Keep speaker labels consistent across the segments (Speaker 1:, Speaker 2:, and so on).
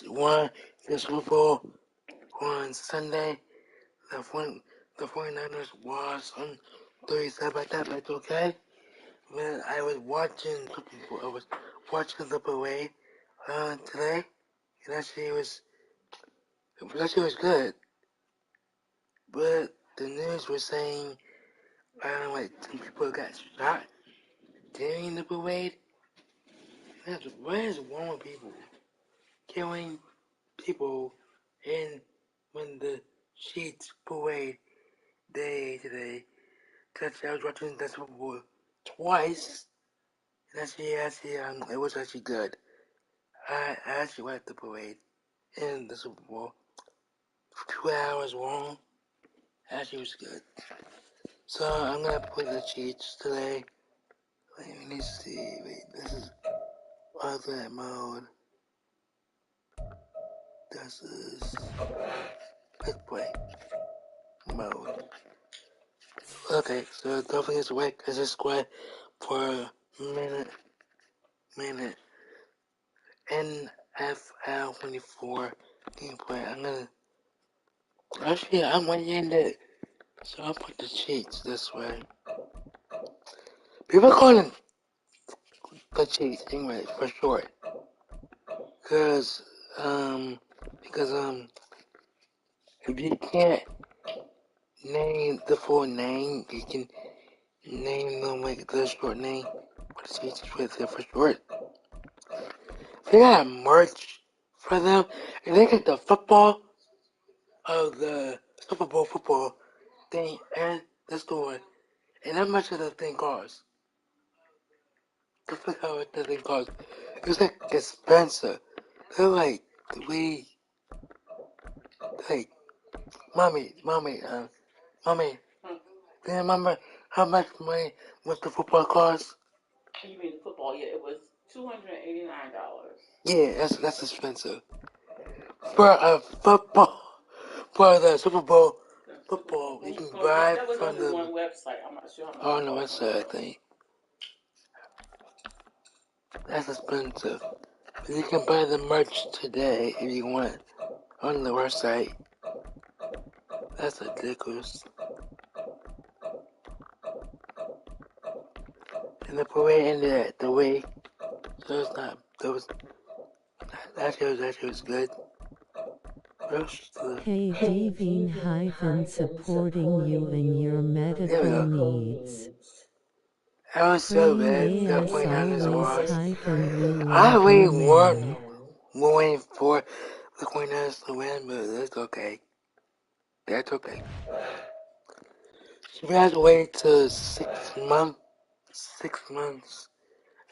Speaker 1: won the Super Bowl on Sunday. The 49ers was on Thursday, but that's okay. When I was watching the parade today, and actually was good. But the news was saying like some people got shot during the parade. What is wrong with people killing people in when the Chiefs parade day today? Cause I was watching the Super Bowl twice, and it was actually good. I actually liked the parade in the Super Bowl. 2 hours long. Actually was good. So I'm gonna put the Chiefs today. Let me see. Wait, this is alternate mode. This is quick play mode. Okay, so don't forget to wait because it's quiet for a minute. NFL 24 gameplay. I'm waiting it. So I'll put the cheats this way. People call them the cheats anyway, for short. Because, if you can't name the full name, you can name them like the short name. What the cheats is for short. They got merch for them, and they got the football of the Super Bowl football thing and the store. And how much does the thing cost? I forgot what the thing cost. It was like expensive. They're like three, like, mommy, do you remember how much money was the football cost?
Speaker 2: You mean the football? Yeah, it was $289.
Speaker 1: Yeah, that's expensive. For a football, for the Super Bowl football, you can buy
Speaker 2: that was
Speaker 1: from
Speaker 2: only
Speaker 1: the
Speaker 2: one website. I'm not sure.
Speaker 1: on the website, I think. That's expensive. But you can buy the merch today if you want on the website. That's ridiculous. And the parade ended at the way, so it's not. Actually was good.
Speaker 3: Hey Devine supporting you in your medical needs.
Speaker 1: I was so bad.
Speaker 3: Praying
Speaker 1: The
Speaker 3: as
Speaker 1: 49ers
Speaker 3: always
Speaker 1: lost.
Speaker 3: we
Speaker 1: I
Speaker 3: love
Speaker 1: really
Speaker 3: you
Speaker 1: weren't
Speaker 3: man.
Speaker 1: waiting for the 49ers to win, but that's okay. That's okay. So we have to wait till 6 months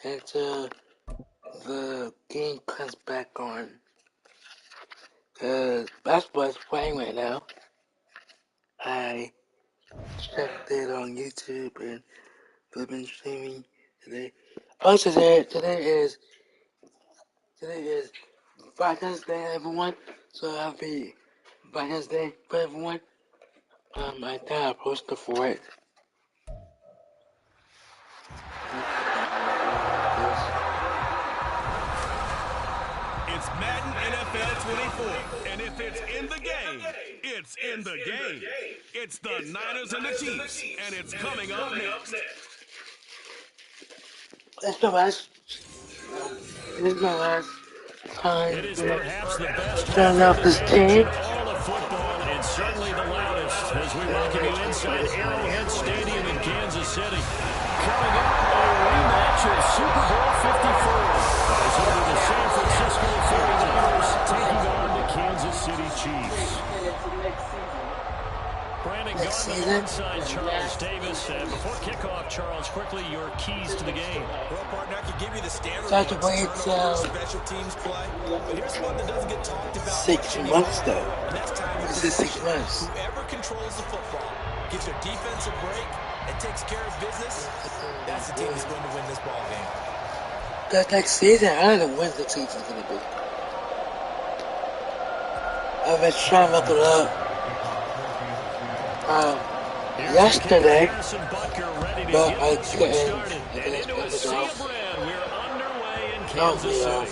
Speaker 1: until the game comes back on. Cause basketball is playing right now. I checked it on YouTube and they've been streaming today. Also, today is Valentine's Day, everyone. So happy Valentine's Day for everyone. I got a poster for it.
Speaker 4: It's Madden NFL 24, and if it's in the game, it's in the game. It's the Niners and the Chiefs, and it's coming up next.
Speaker 1: This is my last time
Speaker 5: It is perhaps the best
Speaker 1: turning
Speaker 5: home
Speaker 1: off
Speaker 5: field
Speaker 1: this
Speaker 5: advantage
Speaker 1: game.
Speaker 5: in all of football, and certainly the loudest as we welcome you inside Arrowhead Stadium in Kansas City. Coming up, a rematch of Super Bowl 54 as it'll be the San Francisco 49ers taking on the Kansas City Chiefs. Brandon Gardner alongside Charles Davis. And before kickoff, Charles, quickly your keys to the game.
Speaker 6: Well, partner, I can give you the standard
Speaker 1: Such
Speaker 6: ones. Turnovers, special teams play. But here's one that doesn't get talked about
Speaker 1: 6
Speaker 6: much
Speaker 1: months
Speaker 6: anymore.
Speaker 1: though.
Speaker 6: And that's time of
Speaker 1: This is 6
Speaker 6: possession.
Speaker 1: months.
Speaker 6: Whoever controls the football, gets their defensive break, and takes care of business, that's the team that's going to win this ball game.
Speaker 1: That next season, I don't know when the season's going to be. I've been trying to look it up. Yesterday, but I couldn't.
Speaker 5: And into a sea of red, we're underway in
Speaker 1: Oh,
Speaker 5: Kansas City.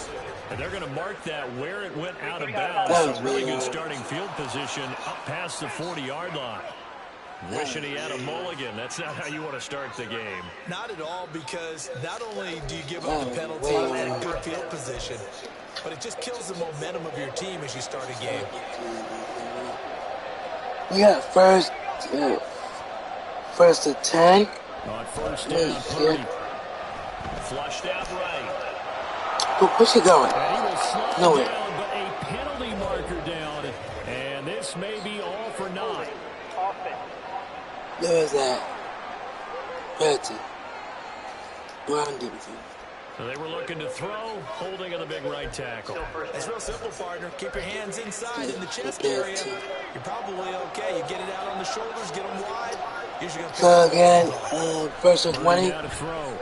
Speaker 5: And they're going to mark that where it went out of bounds. So really good starting field position up past the 40-yard line. Wishing he had a mulligan. That's not how you want to start the game.
Speaker 6: Not at all, because not only do you give up the penalty and good field position, but it just kills the momentum of your team as you start a game.
Speaker 1: We got first and 10.
Speaker 5: On first down, Purdy. Flushed out right.
Speaker 1: Where's he going?
Speaker 5: And he will slow
Speaker 1: Nowhere.
Speaker 5: down, but a penalty marker down. And this may be all for naught.
Speaker 1: There is that. Penalty. Brown Davidson.
Speaker 5: So they were looking to throw, holding of the big right tackle.
Speaker 6: It's real simple, partner. Keep your hands inside in the chest area. You're probably okay. You get it out on the shoulders, get them wide. Usually gonna
Speaker 1: So again, first and 20.
Speaker 5: Down to throw.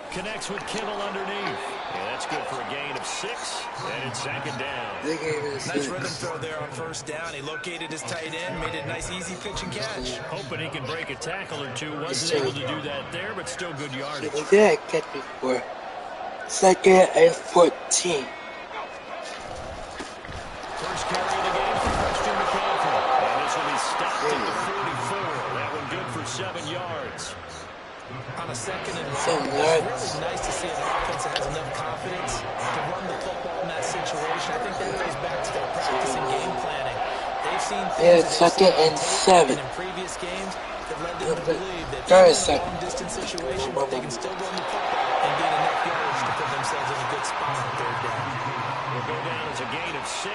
Speaker 5: Connects with Kittle underneath. Yeah, that's good for a gain of 6. And it's second down.
Speaker 1: They gave us
Speaker 6: Nice rhythm throw there on first down. He located his tight end, made it a nice, easy pitch and catch.
Speaker 5: Hoping he can break a tackle or two. Wasn't able to do that there, but still good yardage.
Speaker 1: They did catch before. Second and 14.
Speaker 5: First carry of the game for Christian McCaffrey. And this will be stopped at the 44. That one good for 7 yards.
Speaker 6: On a second and long, it's really nice to see an offense that has enough confidence to run the football in that situation. I think that goes back to their practice and game planning. They've seen things
Speaker 1: second and 7.
Speaker 6: in previous games that led them to believe that
Speaker 1: Third
Speaker 6: in a long-distance situation, they can still run the football and gain enough yards to put themselves in a good spot on third down.
Speaker 5: Will go down as a gain of 6,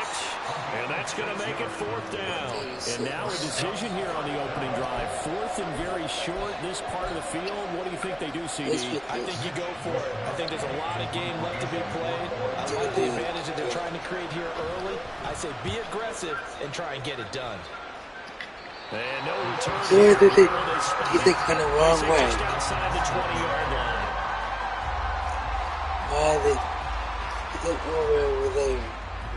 Speaker 5: and that's going to make it 4th down. And now a decision here on the opening drive. 4th and very short, this part of the field. What do you think they do, CD?
Speaker 6: I think you go for it. I think there's a lot of game left to be played. I like the advantage that they're trying to create here early. I say be aggressive and try and get it done.
Speaker 5: And no return.
Speaker 1: Yeah, he's thinking the wrong way.
Speaker 5: Just outside the 20-yard line.
Speaker 1: Over there.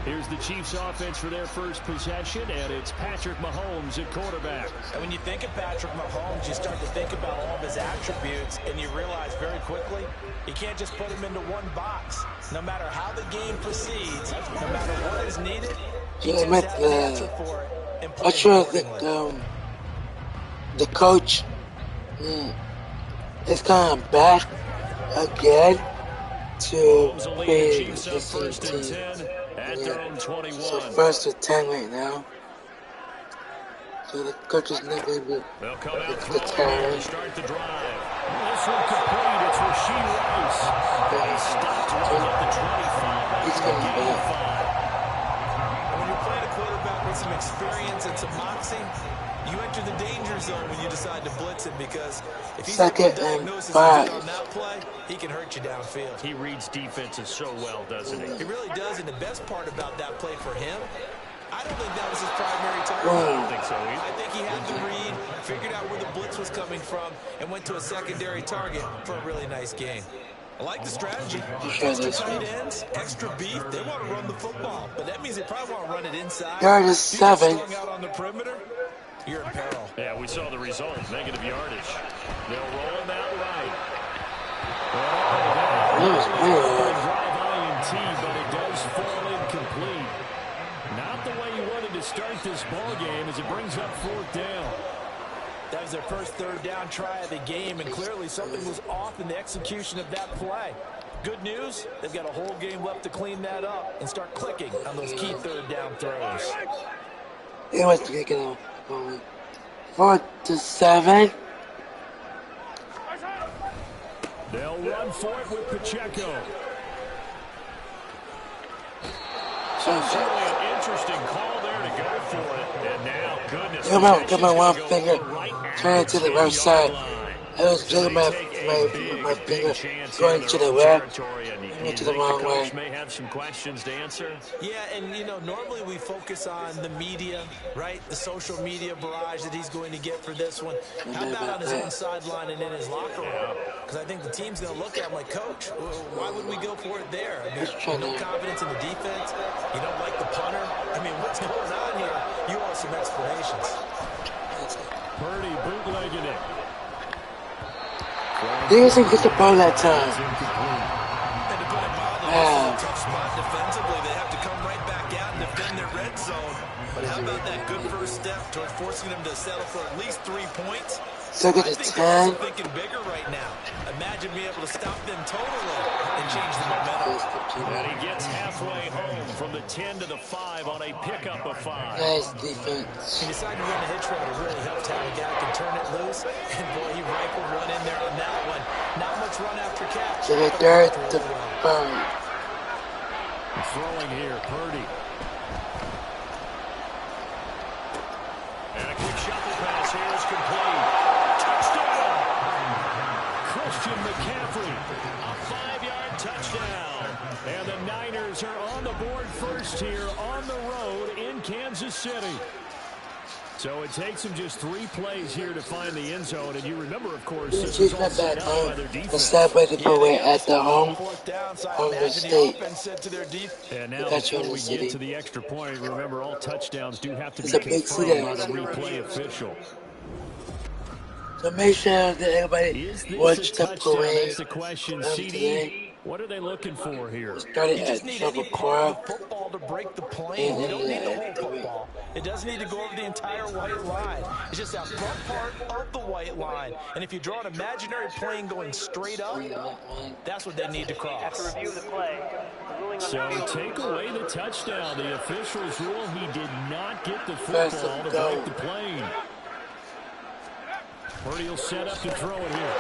Speaker 5: Here's the Chiefs offense for their first possession, and it's Patrick Mahomes at quarterback.
Speaker 6: And when you think of Patrick Mahomes, you start to think about all of his attributes, and you realize very quickly you can't just put him into one box. No matter how the game proceeds, no matter what is needed, he just has an answer for it.
Speaker 1: I'm sure the coach is coming back again to be the team.
Speaker 5: At their own 21.
Speaker 1: So first and 10 right now. So the coach is not going to be
Speaker 5: They'll come out
Speaker 1: the turn.
Speaker 5: to start the drive. This one complete. It's Rasheed Rice. He stopped right at the 25.
Speaker 1: He's coming back.
Speaker 6: When you're playing a quarterback with some experience and some moxie, you enter the danger zone when you decide to blitz him, because if he's able to diagnose on that play, he can hurt you downfield.
Speaker 5: He reads defenses so well, doesn't he?
Speaker 6: He really does, and the best part about that play for him, I don't think that was his primary target.
Speaker 5: I don't think so either.
Speaker 6: I think he had the read, figured out where the blitz was coming from, and went to a secondary target for a really nice game. I like the strategy. Extra tight ends, extra beef. They want to run the football, but that means they probably want to run it inside.
Speaker 1: Yard is 7.
Speaker 6: Strung out on the perimeter, you're in peril.
Speaker 5: Yeah, we saw the result. Negative yardage. They'll roll him out right. Drive INT, but it does fall incomplete. Not the way you wanted to start this ball game as it brings up 4th down.
Speaker 6: That was their first third down try of the game, and clearly something was off in the execution of that play. Good news, they've got a whole game left to clean that up and start clicking on those key third down throws.
Speaker 1: He wants to get on 4th to 7.
Speaker 5: They'll run for it with Pacheco. So certainly an interesting call there to go for it. And now, goodness.
Speaker 1: Come on, one finger. Turn to the right side. I was doing my finger going to the left. To the wrong way.
Speaker 5: May have some questions to answer.
Speaker 6: Yeah, and you know, normally we focus on the media, right? The social media barrage that he's going to get for this one. How about on his own sideline and in his locker room? Because I think the team's going to look at him like, Coach, why would we go for it there? I mean, no confidence in the defense. You don't like the punter. I mean, what's going on here? You want some explanations.
Speaker 5: Purdy bootlegging it.
Speaker 1: He doesn't get the ball that time.
Speaker 6: Tough spot red zone. But how about that good first step towards forcing them to settle for at least 3 points?
Speaker 1: Second
Speaker 6: I
Speaker 1: to
Speaker 6: think they're also
Speaker 1: 10.
Speaker 6: thinking bigger right now. Imagine being able to stop them totally and change the momentum.
Speaker 5: And he gets halfway home from the 10 to the 5 on a pickup of 5.
Speaker 1: Nice defense.
Speaker 6: He decided to run a hitch route. It really helps having a guy who can turn it loose. And boy, he rifled one in there on that one. Not much run after catch.
Speaker 1: So the third to 5.
Speaker 5: Throwing here, Purdy. And a quick shuffle pass here is complete. Touchdown! Christian McCaffrey, a 5-yard touchdown. And the Niners are on the board first here on the road in Kansas City. So it takes them just 3 plays here to find the end zone. And you remember, of course, this was all set up by their defense.
Speaker 1: The celebrated away at the home the state.
Speaker 5: And now before we get to the extra point, remember all touchdowns do have to be confirmed by the replay official.
Speaker 1: So make sure that everybody watch the parade.
Speaker 5: That's the question, CD. What are they looking for here?
Speaker 1: Started at Trouble Club.
Speaker 6: Football to break the plane. You don't need the whole football. It doesn't need to go over the entire white line. It's just that front part of the white line. And if you draw an imaginary plane going straight up, that's what they need to cross.
Speaker 7: After review of the play,
Speaker 5: So take away the touchdown. The officials rule he did not get the football to break the plane. Purdy will set up to throw it here.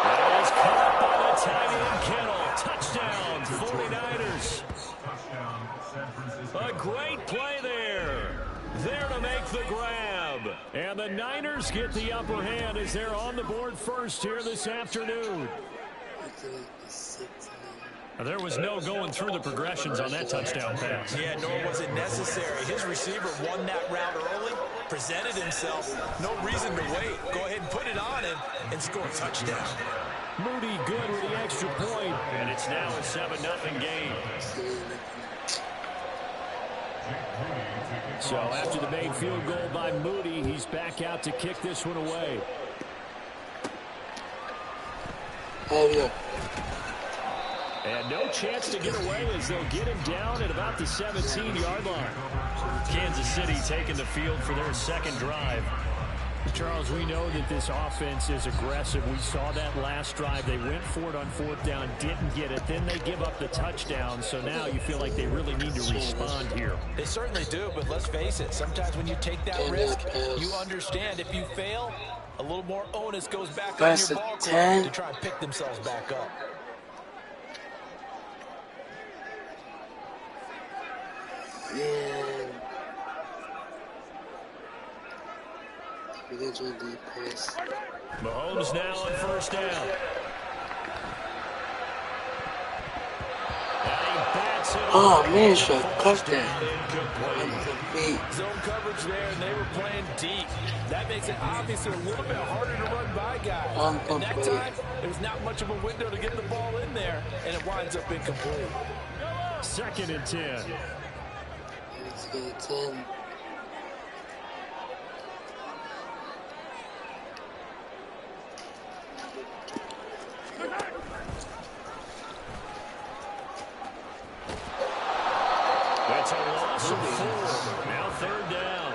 Speaker 5: That is caught by the tight end Kittle. Touchdown, 49ers. A great play there. There to make the grab. And the Niners get the upper hand as they're on the board first here this afternoon. There was no going through the progressions on that touchdown pass.
Speaker 6: Yeah, nor was it necessary. His receiver won that route early, presented himself. No reason to wait. Go ahead and put it on him and score a touchdown.
Speaker 5: Moody good with the extra point, and it's now a 7-0 game. So after the made field goal by Moody, he's back out to kick this one away. And no chance to get away as they'll get him down at about the 17-yard line. Kansas City taking the field for their second drive. Charles, we know that this offense is aggressive. We saw that last drive. They went for it on 4th down, didn't get it. Then they give up the touchdown. So now you feel like they really need to respond here.
Speaker 6: They certainly do, but let's face it. Sometimes when you take that risk, you understand if you fail, a little more onus goes back on your ball club to try and pick themselves back up.
Speaker 5: Mahomes now on 1st down.
Speaker 1: Oh, man, should have caught that.
Speaker 6: Zone coverage there, and they were playing deep. That makes it obviously a little bit harder to run by guys. And that time, there was not much of a window to get the ball in there, and it winds up incomplete.
Speaker 5: 2nd and 10.
Speaker 1: Let's get it 10.
Speaker 5: That's a loss of 4. Now 3rd down.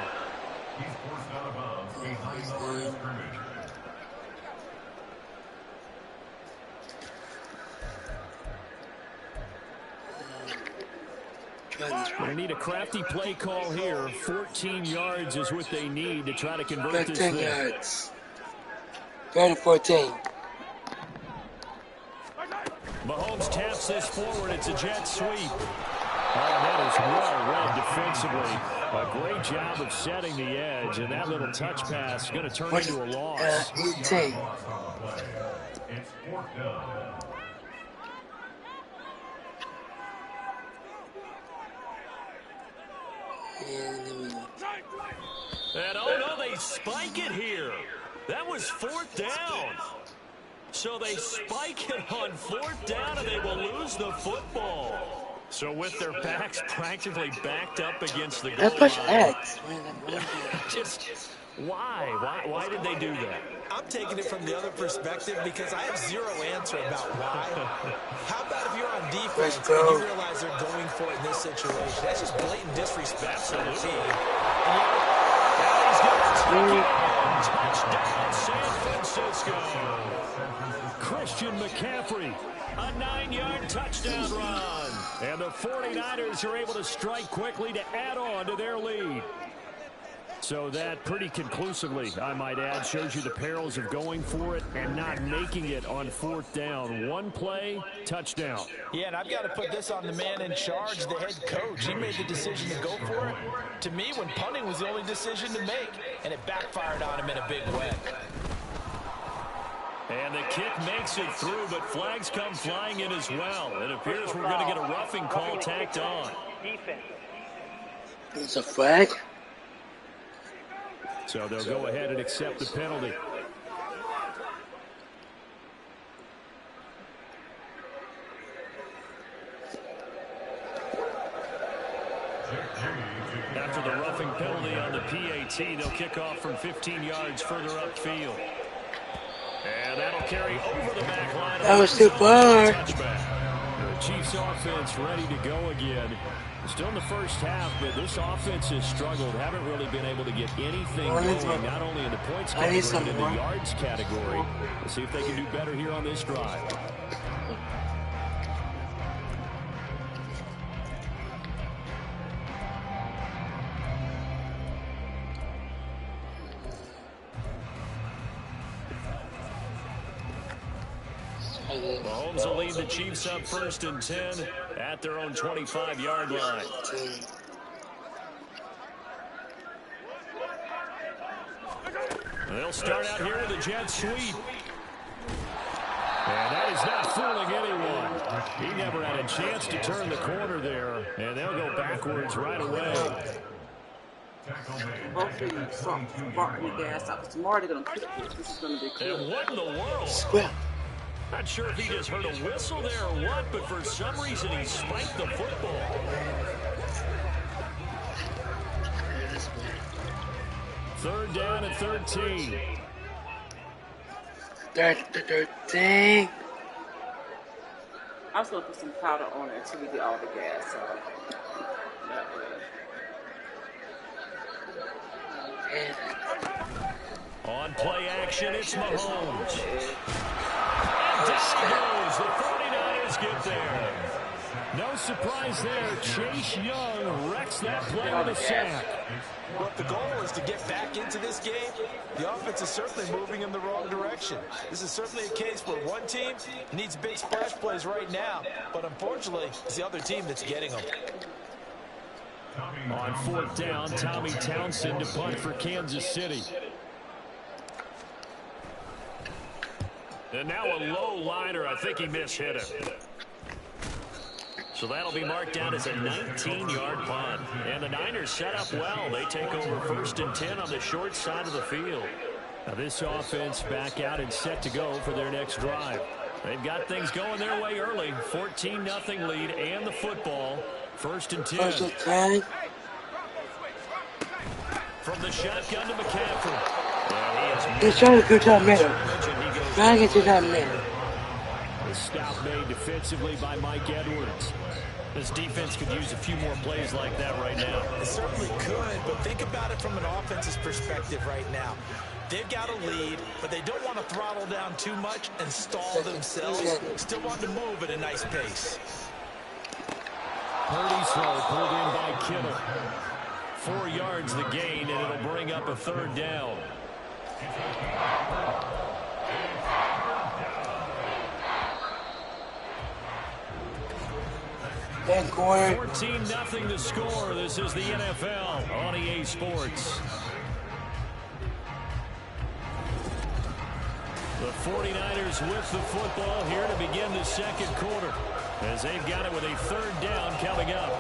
Speaker 8: He's forced out of bounds behind the line of scrimmage.
Speaker 5: Going to need a crafty play call here. 14 yards is what they need to try to convert this
Speaker 1: 13
Speaker 5: thing.
Speaker 1: yards. 3rd-14.
Speaker 5: Mahomes taps this forward. It's a jet sweep. Oh, that is well read defensively. A great job of setting the edge, and that little touch pass is going to turn into a loss.
Speaker 1: 18.
Speaker 8: It's 4th down.
Speaker 5: And oh no, they spike it here. That was 4th down. So they spike it on 4th down, and they will lose the football. So with their backs practically backed up against the goal line.
Speaker 1: X.
Speaker 5: Just Why did they do that?
Speaker 6: I'm taking it from the other perspective because I have zero answer about why. How about if you're on defense and you realize they're going for it in this situation? That's just blatant disrespect to the team.
Speaker 5: Touchdown, San Francisco. Christian McCaffrey, a 9-yard touchdown run. And the 49ers are able to strike quickly to add on to their lead. So that pretty conclusively, I might add, shows you the perils of going for it and not making it on 4th down. One play, touchdown.
Speaker 6: Yeah, and I've got to put this on the man in charge, the head coach. He made the decision to go for it. To me, when punting was the only decision to make, and it backfired on him in a big way.
Speaker 5: And the kick makes it through, but flags come flying in as well. It appears we're going to get a roughing call tacked on.
Speaker 1: It's a flag.
Speaker 5: So they'll go ahead and accept the penalty. After the roughing penalty on the PAT, they'll kick off from 15 yards further upfield. And that'll carry over the back line.
Speaker 1: That was too far.
Speaker 5: The Chiefs offense ready to go again. Still in the first half, but this offense has struggled. Haven't really been able to get anything going, not only in the points category, but in the yards category. Let's see if they can do better here on this drive. Mahomes will lead the Chiefs up 1st and 10 at their own 25-yard line. They'll start out here with a jet sweep. And that is not fooling anyone. He never had a chance to turn the corner there, and they'll go backwards right away.
Speaker 2: Both of you brought me gas. I was already going to pick this. This is going to be cool.
Speaker 5: And what in the world? Not sure if he just heard a whistle there or what, but for some reason he spiked the football. Third down and 13.
Speaker 1: 13.
Speaker 2: I was going to put some powder on it until we get all the gas. So that way.
Speaker 5: On play action, it's Mahomes. And down he goes. The 49ers get there. No surprise there. Chase Young wrecks that play with a sack.
Speaker 6: But the goal is to get back into this game. The offense is certainly moving in the wrong direction. This is certainly a case where one team needs big splash plays right now, but unfortunately, it's the other team that's getting them.
Speaker 5: On 4th down, Tommy Townsend to punt for Kansas City. And now a low liner. I think he mishit it. So that'll be marked down as a 19-yard punt. And the Niners set up well. They take over 1st and 10 on the short side of the field. Now this offense back out and set to go for their next drive. They've got things going their way early. 14-0 lead and the football. 1st and 10.
Speaker 1: 1st and 10.
Speaker 5: From the shotgun to McCaffrey.
Speaker 1: He's trying to go to that middle. Trying to get to that middle.
Speaker 5: The stop made defensively by Mike Edwards. This defense could use a few more plays like that right now.
Speaker 6: It certainly could, but think about it from an offense's perspective right now. They've got a lead, but they don't want to throttle down too much and stall themselves. Still want to move at a nice pace.
Speaker 5: Purdy's throw pulled in by Kittle. 4 yards the gain, and it'll bring up a 3rd down.
Speaker 1: That corner.
Speaker 5: 14-0 to score. This is the NFL on EA Sports. The 49ers with the football here to begin the 2nd quarter, as they've got it with a 3rd down coming up.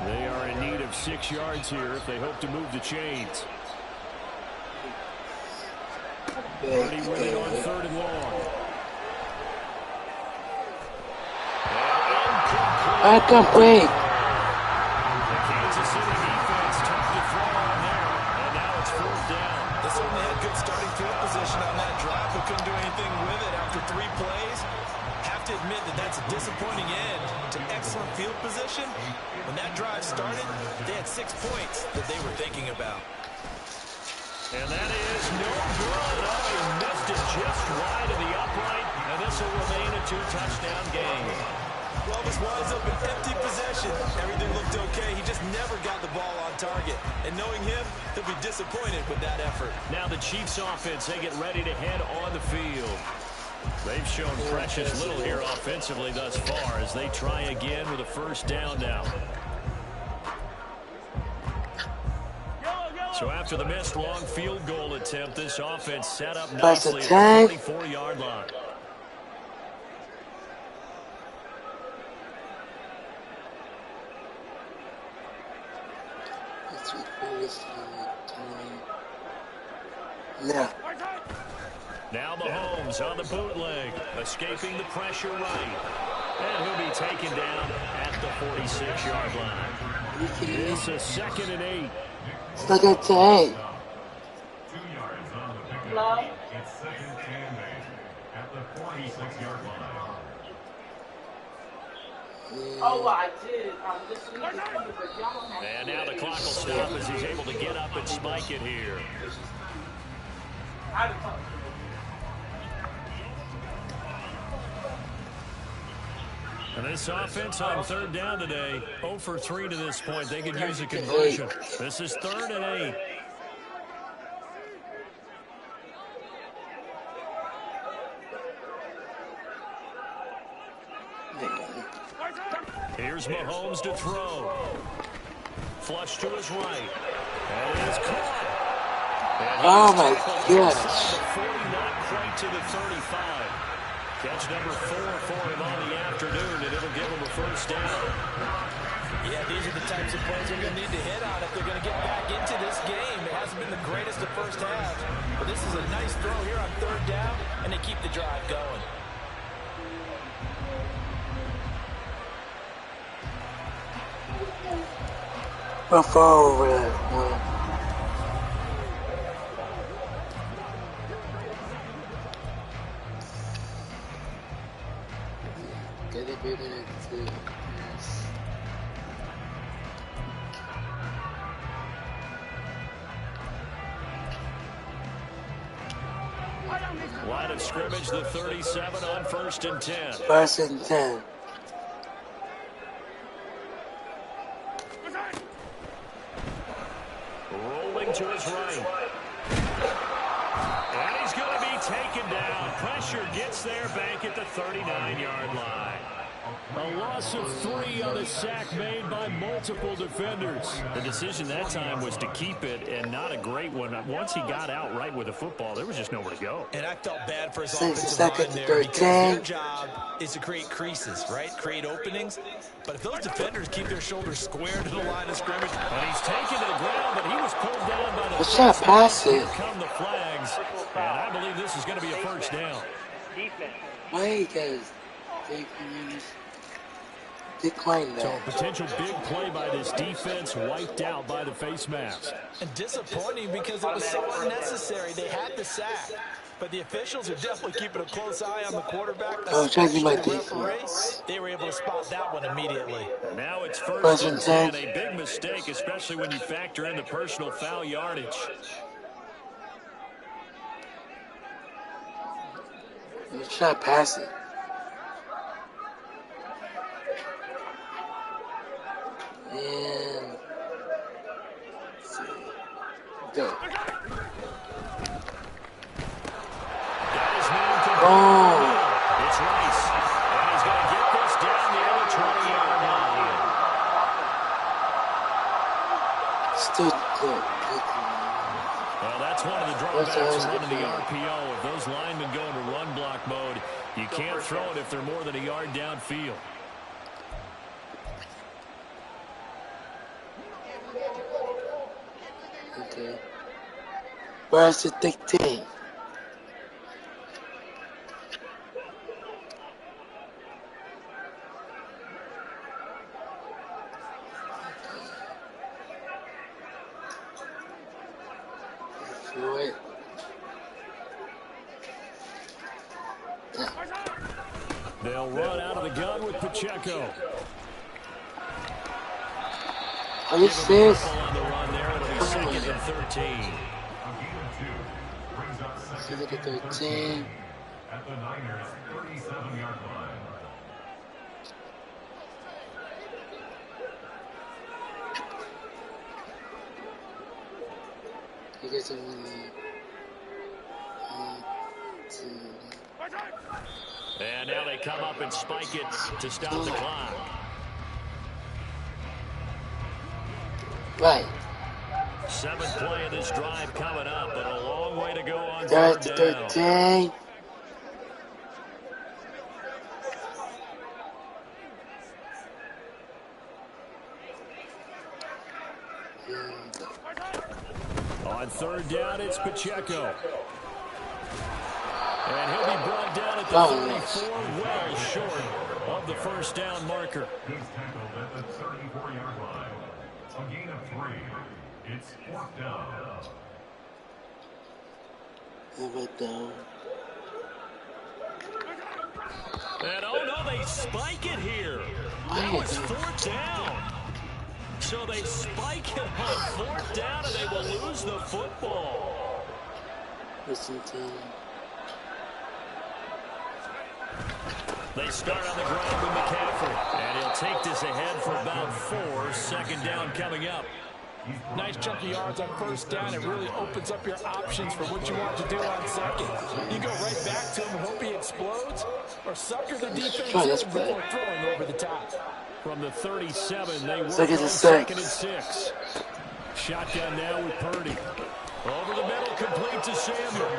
Speaker 5: They are in need of 6 yards here if they hope to move the chains. Purdy with it on 3rd and long.
Speaker 1: I can break.
Speaker 5: The Kansas
Speaker 6: excellent field position. When that drive started, they had 6 points that they were thinking about.
Speaker 5: And that is no good. Oh, he missed it just wide of the upright, and this will remain a 2-touchdown game.
Speaker 6: Well, this winds up an empty possession. Everything looked okay. He just never got the ball on target. And knowing him, he'll be disappointed with that effort.
Speaker 5: Now the Chiefs offense, they get ready to head on the field. They've shown precious little here offensively thus far as they try again with a first down now. So after the missed long field goal attempt, this offense set up nicely at the 44-yard line. Now Mahomes on the bootleg, escaping the pressure right. And he'll be taken down at the 46-yard line. It's a 2nd and 8.
Speaker 1: Second to 8.
Speaker 8: 2 yards on the pickup. It's 2nd and 8 at the 46-yard line.
Speaker 2: Oh, I did.
Speaker 5: And now the clock will stop as he's able to get up and spike it here. And this offense on 3rd down today, 0 for 3 to this point. They could use a conversion. This is 3rd and 8. Here's Mahomes to throw. Flush to his right. And it is caught.
Speaker 1: Oh my gosh.
Speaker 5: The 40, not quite to the 35. Catch number 4 for him on the afternoon, and it'll give him a first down.
Speaker 6: Yeah, these are the types of plays they're going to need to hit on if they're going to get back into this game. It hasn't been the greatest of first half, but this is a nice throw here on 3rd down, and they keep the drive going.
Speaker 1: We're far over that. Get it better than 2. Yes.
Speaker 5: Line of scrimmage, the 37 on 1st and 10.
Speaker 1: 1st and 10.
Speaker 5: Rolling to his right. And he's going to be taken down. Pressure gets there back at the 39-yard line. A loss of 3 on a sack made by multiple defenders. The decision that time was to keep it, and not a great one. Once he got out right with the football, there was just nowhere to go.
Speaker 6: And I felt bad for his
Speaker 1: 6
Speaker 6: offensive
Speaker 1: seconds,
Speaker 6: line there
Speaker 1: 13.
Speaker 6: because their job is to create creases, right? Create openings. But if those defenders keep their shoulders square to the line of scrimmage.
Speaker 5: And he's taken to the ground, but he was pulled down by the
Speaker 1: Let's not pass it.
Speaker 5: Here come the flags, and I believe this is going to be a first down.
Speaker 1: Why you guys decline that?
Speaker 5: So a potential big play by this defense wiped out by the face mask.
Speaker 6: And disappointing because it was so unnecessary. They had the sack. But the officials are definitely keeping a close eye on the quarterback.
Speaker 1: Oh, trying to do my
Speaker 6: Especially the
Speaker 1: defense.
Speaker 6: referee. They were able to spot that one immediately.
Speaker 5: And now it's first and 10. A big mistake, especially when you factor in the personal foul yardage.
Speaker 1: Let's try to pass it. And let's see. Go. Oh.
Speaker 5: It's Rice. And he's going to get this down near the 20-yard line.
Speaker 1: Still good.
Speaker 5: Well, that's one of the drawbacks of running the RPO. If those linemen go into run block mode, you can't throw it if they're more than a yard downfield.
Speaker 1: Okay. Where's the thick thing?
Speaker 5: They'll run out of the gun with Pacheco.
Speaker 1: Are you serious?
Speaker 5: On the run there, it'll be second and 13.
Speaker 1: Second and 13.
Speaker 8: At the Niners' 37-yard line.
Speaker 1: You guys are winning.
Speaker 5: And now they come up and spike it to stop the clock.
Speaker 1: Right.
Speaker 5: Seventh play of this drive coming up, but a long way to go on
Speaker 1: Third
Speaker 5: third
Speaker 1: to
Speaker 5: down.
Speaker 1: 13.
Speaker 5: On third down, it's Pacheco. And he'll be brought down at the 34, well short of the first down marker.
Speaker 8: He's tackled at the 34-yard line. A gain of 3. It's 4th down.
Speaker 1: Down.
Speaker 5: And oh no, they spike it here. That was 4th down. So they spike it on 4th down and they will lose the football.
Speaker 1: Listen to him.
Speaker 5: They start on the ground with McCaffrey. And he'll take this ahead for about 4. Second down coming up.
Speaker 6: Nice chunk of yards on first down. It really opens up your options for what you want to do on second. You go right back to him and hope he explodes, or sucker the defense in before throwing over the top.
Speaker 5: From the 37, they work
Speaker 1: Second
Speaker 5: on
Speaker 1: and
Speaker 5: 6. Shotgun now with Purdy. Over the middle, complete to Samuel.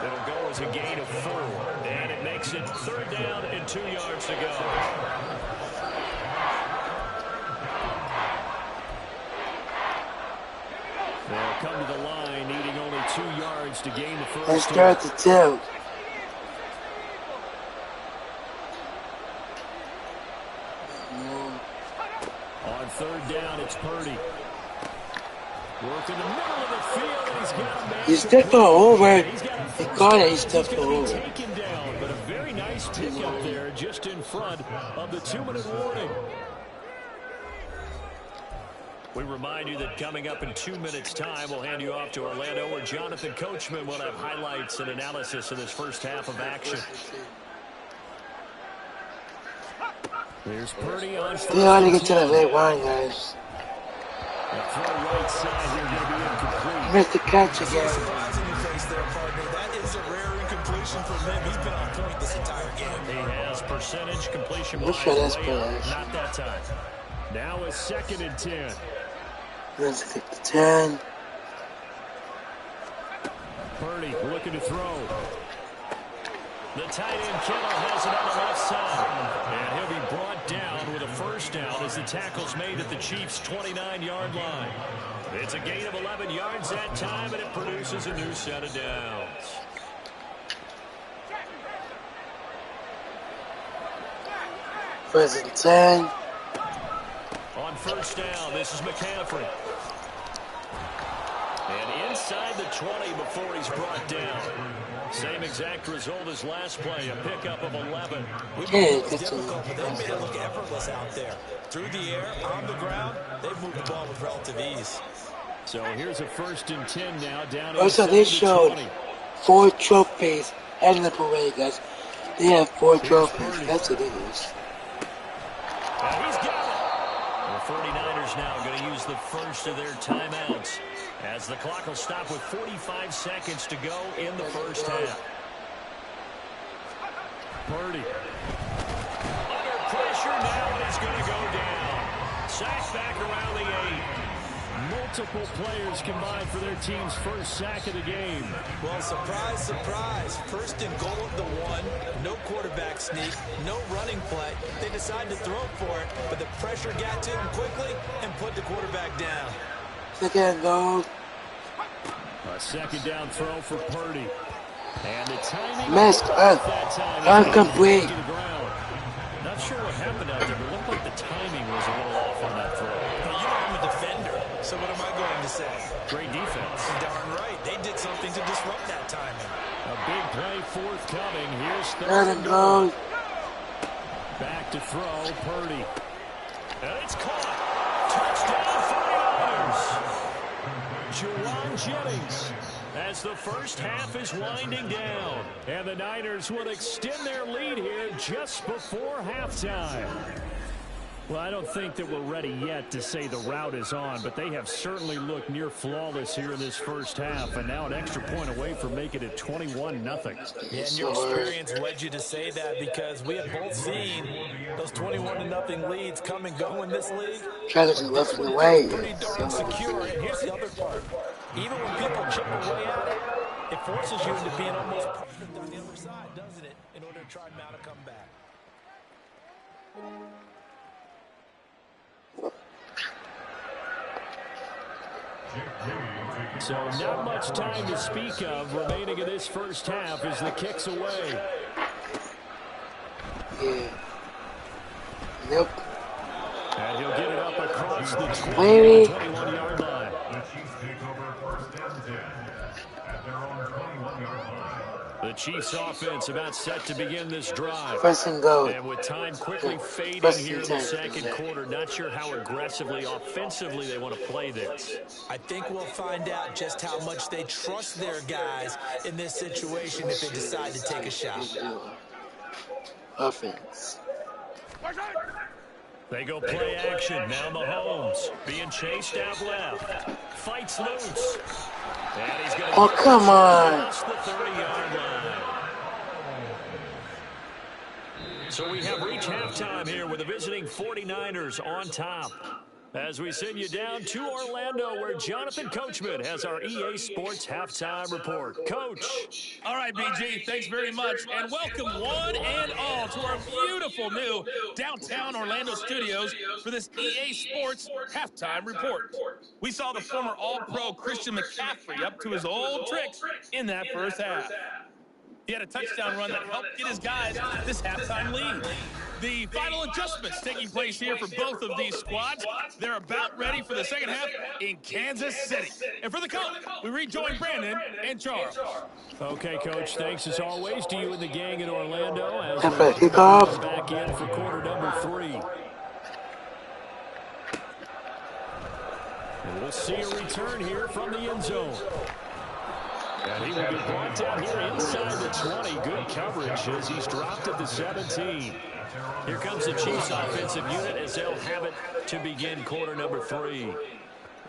Speaker 5: It'll go as a gain of 4. And it makes it third down and 2 yards to go. They'll come to the line, needing only 2 yards to gain the first.
Speaker 1: Let's start the 2.
Speaker 5: On third down, it's Purdy. Work in the middle of the field, and he's got a man.
Speaker 1: He stepped over. He caught it, he stepped over.
Speaker 5: Taken down, but a very nice pickup there just in front of the 2-minute warning. We remind you that coming up in 2 minutes' time, we'll hand you off to Orlando, where Jonathan Coachman will have highlights and analysis of this first half of action. There's Purdy on first.
Speaker 1: We ought to get to the late line, guys.
Speaker 5: Right side here going to be incomplete.
Speaker 1: Missed the catch again.
Speaker 6: Surprising you face there, partner. That is a rare incompletion from him. He's been on point this entire game.
Speaker 5: He has percentage completion.
Speaker 1: Let's try this
Speaker 5: way
Speaker 1: play.
Speaker 5: up. Not that time. Now it's 2nd and 10.
Speaker 1: Let's get the 10.
Speaker 5: Purdy looking to throw. The tight end Kittle has it on the left side. And he'll be brought down with a first down as the tackle's made at the Chiefs' 29-yard line. It's a gain of 11 yards that time, and it produces a new set of downs.
Speaker 1: First and 10.
Speaker 5: On first down, this is McCaffrey. And inside the 20 before he's brought down. Same exact result as last play, a pickup of 11.
Speaker 6: It's difficult, but they made it look effortless out there. Through the air, on the ground, they've moved the ball with relative ease.
Speaker 5: So here's a 1st and 10 now, down
Speaker 1: Also, they showed 4 trophies heading up away, guys. They have 4 trophies. That's what it is.
Speaker 5: And he's got it. The 49ers now going to use the first of their timeouts, as the clock will stop with 45 seconds to go in the first half. Purdy. Under pressure now, and he's going to go down. Sacked back around the 8. Multiple players combined for their team's first sack of the game.
Speaker 6: Well, surprise, surprise. First and goal at the 1. No quarterback sneak. No running play. They decided to throw for it, but the pressure got to him quickly and put the quarterback down.
Speaker 1: Second goal.
Speaker 5: A second down throw for Purdy. And the timing
Speaker 1: missed. Incomplete.
Speaker 5: Not sure what happened out there, but it looked like the timing was a little off on that throw.
Speaker 6: But you know I'm a defender, so what am I going to say?
Speaker 5: Great defense.
Speaker 6: Darn right. They did something to disrupt that timing.
Speaker 5: A big play forthcoming. Here's
Speaker 1: Third and goal.
Speaker 5: Back to throw, Purdy. And it's caught. Touchdown, Jennings as the first half is winding down. And the Niners will extend their lead here just before halftime. Well, I don't think that we're ready yet to say the route is on, but they have certainly looked near flawless here in this first half, and now an extra point away from making it 21-0.
Speaker 6: Yeah, and your experience led you to say that because we have both seen those 21-0 leads come and go in this league.
Speaker 1: Travis is left in the way.
Speaker 6: Pretty darn secure, and here's the other part. Even when people chip away at it, it forces you into being almost perfect on the other side, doesn't it, in order to try and mount a comeback.
Speaker 5: So not much time to speak of remaining in this first half as the kick's away.
Speaker 1: Yeah. Nope.
Speaker 5: And he'll get it up across the 21-yard line.
Speaker 8: The Chiefs take over first and 10 at their own 21-yard line.
Speaker 5: The Chiefs offense about set to begin this drive.
Speaker 1: First and go.
Speaker 5: And with time quickly fading here in the second quarter, not sure how aggressively, offensively they want to play this.
Speaker 6: I think we'll find out just how much they trust their guys in this situation if they decide to take a shot.
Speaker 1: Offense.
Speaker 5: They go play action. Now Mahomes being chased out left. Fights loose. And he's going to
Speaker 1: Oh, come on.
Speaker 5: across the 30-yard line. So we have reached halftime here with the visiting 49ers on top. As we send you down to Orlando, where Jonathan Coachman has our EA Sports Halftime Report. Coach.
Speaker 7: All right, BG, thanks very much. And welcome one and all to our beautiful new downtown Orlando studios for this EA Sports Halftime Report. We saw the former All-Pro Christian McCaffrey up to his old tricks in that first half. He had a touchdown run that helped get his guys this halftime lead. The final adjustments taking place here for both of these squads. They're about ready for the second half in Kansas City. And for the coach, we rejoin Brandon and Charles.
Speaker 5: Okay, Coach, thanks as always to you and the gang in Orlando as
Speaker 1: we kick off.
Speaker 5: Back in for quarter number 3. And we'll see a return here from the end zone. And he will be brought down here inside the 20. Good coverage as he's dropped at the 17. Here comes the Chiefs offensive unit as they'll have it to begin quarter number 3.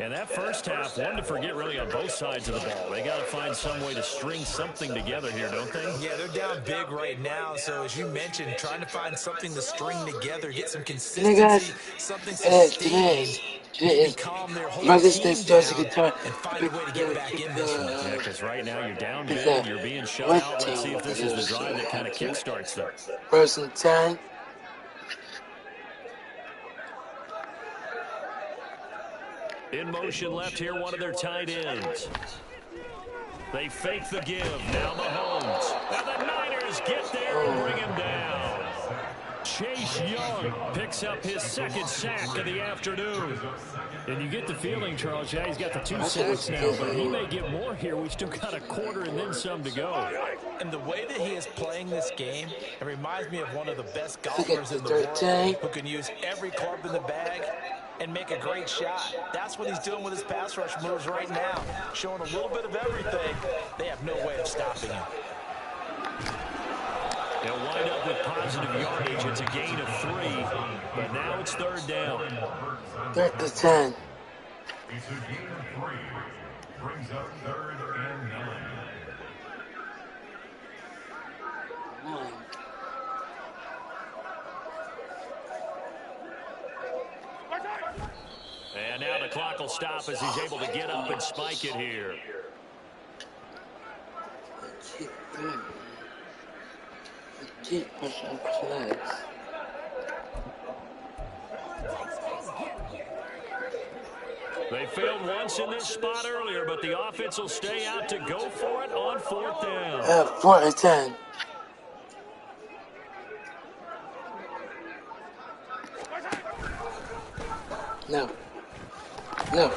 Speaker 5: And that first half, one to forget really on both sides of the ball. They got to find some way to string something together here, don't they?
Speaker 6: Yeah, they're down big right now. So as you mentioned, trying to find something to string together, get some consistency, something sustained. Calm their whole team down and find a way to get back in this one.
Speaker 5: Yeah, because right now you're down big and you're being shut out. Let's see if this is the drive that kind of kickstarts them.
Speaker 1: First and 10.
Speaker 5: In motion left here, one of their tight ends. They fake the give. Now Mahomes. And the Niners get there and bring him down. Chase Young picks up his second sack of the afternoon. And you get the feeling, Charles, yeah, he's got the 2 sacks now, but he may get more here. We still got a quarter and then some to go.
Speaker 6: And the way that he is playing this game, it reminds me of one of the best golfers in the world who can use every club in the bag and make a great shot. That's what he's doing with his pass rush moves right now, showing a little bit of everything. They have no way of stopping him.
Speaker 5: They'll wind up with positive yardage. It's a gain of 3, but now it's third down.
Speaker 1: Third to 10.
Speaker 8: It's a gain of 3. Brings up third and 9.
Speaker 5: And now the clock will stop as he's able to get up and spike it here.
Speaker 1: Keep pushing legs.
Speaker 5: They failed once in this spot earlier, but the offense will stay out to go for it on fourth down.
Speaker 1: 4th and 10. No. No.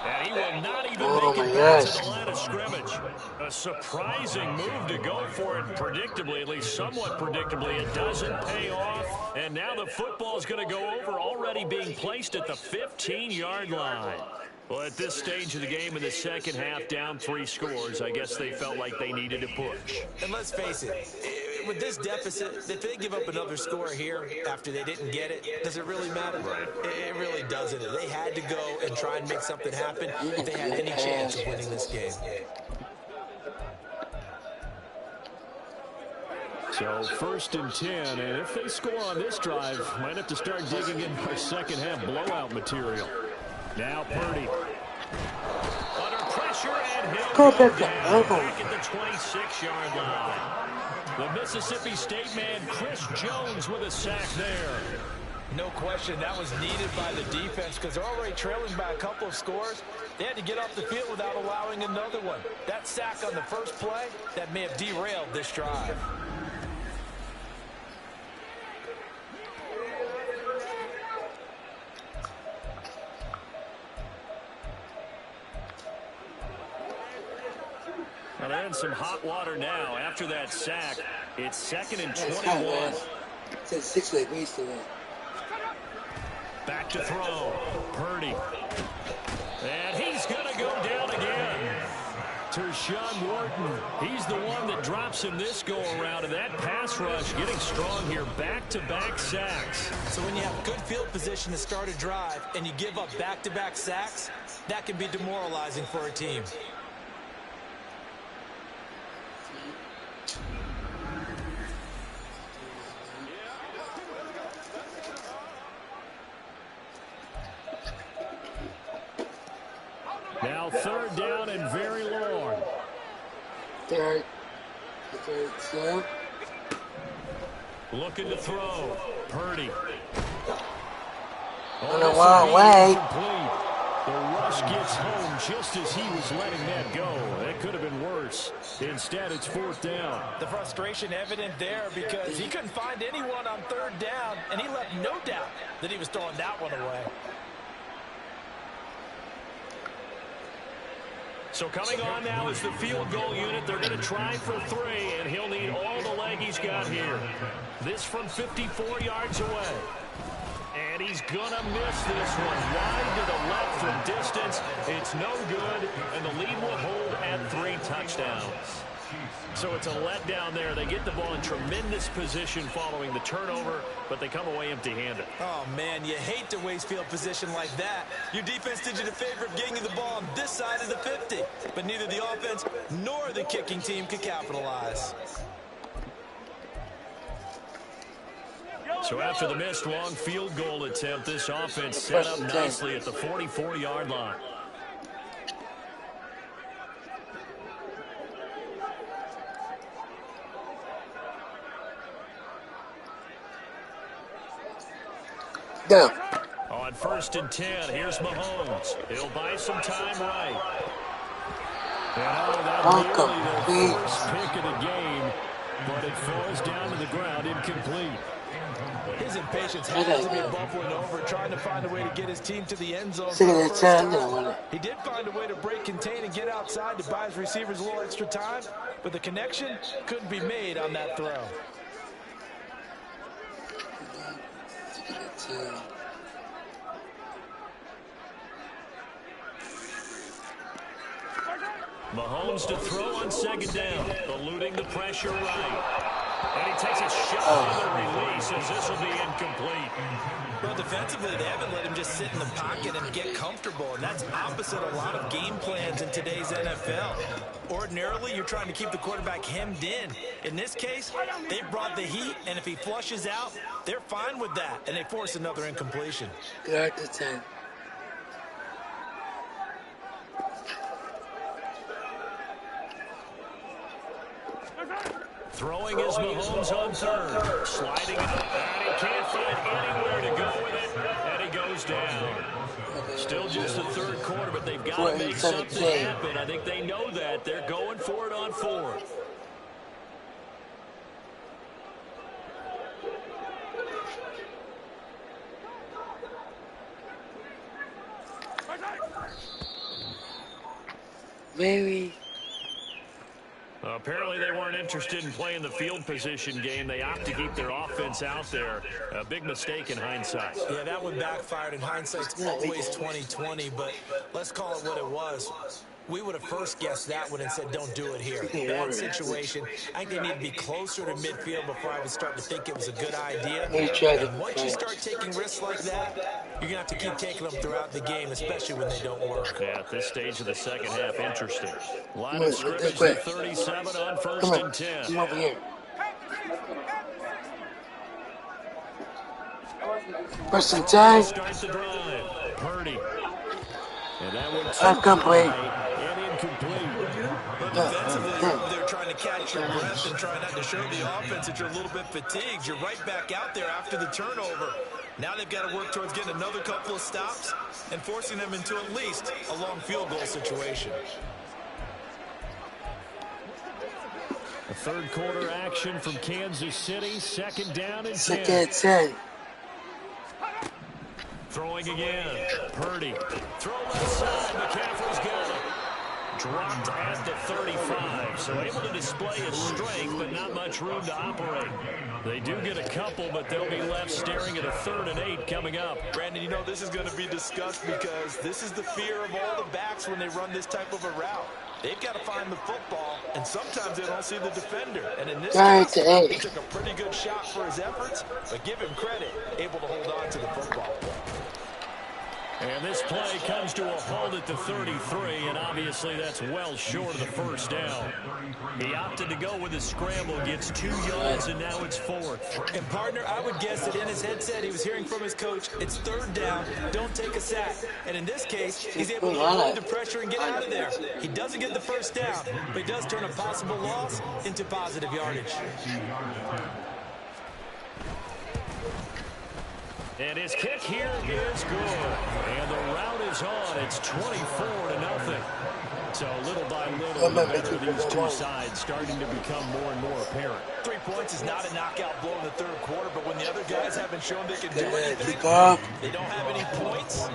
Speaker 5: And he will not even make it back to the line of scrimmage. A surprising move to go for it predictably, at least somewhat predictably. It doesn't pay off. And now the football is going to go over, already being placed at the 15-yard line. Well, at this stage of the game in the second half, down 3 scores, I guess they felt like they needed to push.
Speaker 6: And let's face it, with this deficit, if they give up another score here after they didn't get it, does it really matter?
Speaker 5: Right.
Speaker 6: It really doesn't. They had to go and try and make something happen if they had any chance of winning this game.
Speaker 5: So 1st and 10, and if they score on this drive, might have to start digging in our second half blowout material. Now Purdy. Under pressure, and he'll go down back at the 26-yard line. The Mississippi State man, Chris Jones, with a sack there.
Speaker 6: No question, that was needed by the defense because they're already trailing by a couple of scores. They had to get off the field without allowing another one. That sack on the first play, that may have derailed this drive.
Speaker 5: Well, they're in some hot water now. After that sack, it's 2nd and 21.
Speaker 1: It's 6 degrees today.
Speaker 5: Back to throw. Purdy. And he's going to go down again. Tershawn Wharton. He's the one that drops him this go-around. And that pass rush getting strong here. Back-to-back sacks.
Speaker 6: So when you have good field position to start a drive and you give up back-to-back sacks, that can be demoralizing for a team.
Speaker 5: Now 3rd down and very long.
Speaker 1: Third down.
Speaker 5: Looking to throw. Purdy.
Speaker 1: On the wrong way.
Speaker 5: The rush gets home just as he was letting that go. That could have been worse. Instead, it's 4th down.
Speaker 6: The frustration evident there because he couldn't find anyone on 3rd down, and he left no doubt that he was throwing that one away.
Speaker 5: So coming on now is the field goal unit. They're going to try for 3, and he'll need all the leg he's got here. This from 54 yards away. And he's going to miss this one. Wide to the left from distance. It's no good, and the lead will hold at 3 touchdowns. So it's a letdown there. They get the ball in tremendous position following the turnover, but they come away empty-handed.
Speaker 6: Oh, man, you hate to waste field position like that. Your defense did you the favor of getting you the ball on this side of the 50, but neither the offense nor the kicking team could capitalize.
Speaker 5: So after the missed long field goal attempt, this offense set up nicely at the 44-yard line.
Speaker 1: Go.
Speaker 5: On 1st and 10, here's Mahomes. He'll buy some time right. And that nearly the first pick of the game, but it falls down to the ground incomplete.
Speaker 6: His impatience has to be bubbling over, trying to find a way to get his team to the end zone. He did find a way to break, contain, and get outside to buy his receivers a little extra time, but the connection couldn't be made on that throw.
Speaker 5: Mahomes to throw on 2nd down, eluding the pressure right. And he takes a shot on the release as this will be incomplete.
Speaker 6: Well, defensively, they haven't let him just sit in the pocket and get comfortable, and that's opposite a lot of game plans in today's NFL. Ordinarily, you're trying to keep the quarterback hemmed in. In this case, they brought the heat, and if he flushes out, they're fine with that, and they force another incompletion.
Speaker 1: 3rd to 10.
Speaker 5: Throwing is Mahomes on 3rd. Sliding it up, and he can't find anywhere to go with it, and he goes down. Still just the 3rd quarter, but they've got to make something happen. I think they know that. They're going for it on 4th.
Speaker 1: Very.
Speaker 5: Apparently they weren't interested in playing the field position game. They opt to keep their offense out there. A big mistake in hindsight.
Speaker 6: Yeah, that one backfired. In hindsight, it's always 20/20, but let's call it what it was. We would have first guessed that one and said, don't do it here. Bad situation. I think they need to be closer to midfield before I would start to think it was a good idea. And once you start taking risks like that, you're going to have to keep taking them throughout the game, especially when they don't work.
Speaker 5: Yeah, at this stage of the second half, interesting. Line of scrimmage at 37 on 1st and 10.
Speaker 1: Come over here. First and 10.
Speaker 5: Start the drive. Purdy. And that one
Speaker 1: incomplete.
Speaker 5: And incomplete.
Speaker 6: But defensively, they're trying to catch your breath and try not to show the offense that you're a little bit fatigued. You're right back out there after the turnover. Now they've got to work towards getting another couple of stops and forcing them into at least a long field goal situation.
Speaker 5: A third quarter action from Kansas City. Second down and 10.
Speaker 1: Second and 10.
Speaker 5: Throwing again. Purdy. Throw left side. McCaffrey's got it. Dropped at the 35. So able to display his strength, but not much room to operate. They do get a couple, but they'll be left staring at a 3rd and 8 coming up.
Speaker 6: Brandon, you know this is going to be discussed because this is the fear of all the backs when they run this type of a route. They've got to find the football, and sometimes they don't see the defender. And in this case, he took a pretty good shot for his efforts, but give him credit, able to hold on to the football.
Speaker 5: And this play comes to a halt at the 33, and obviously that's well short of the first down. He opted to go with a scramble, gets 2 yards, and now it's 4th.
Speaker 6: And, partner, I would guess that in his headset he was hearing from his coach, it's 3rd down, don't take a sack. And in this case, he's able to avoid the pressure and get out of there. He doesn't get the first down, but he does turn a possible loss into positive yardage.
Speaker 5: And his kick here is good. And the route is on. It's 24-0. So little by little, the better these two sides starting to become more and more apparent.
Speaker 6: 3 points is not a knockout blow in the third quarter, but when the other guys haven't shown they can do anything, they don't have any points.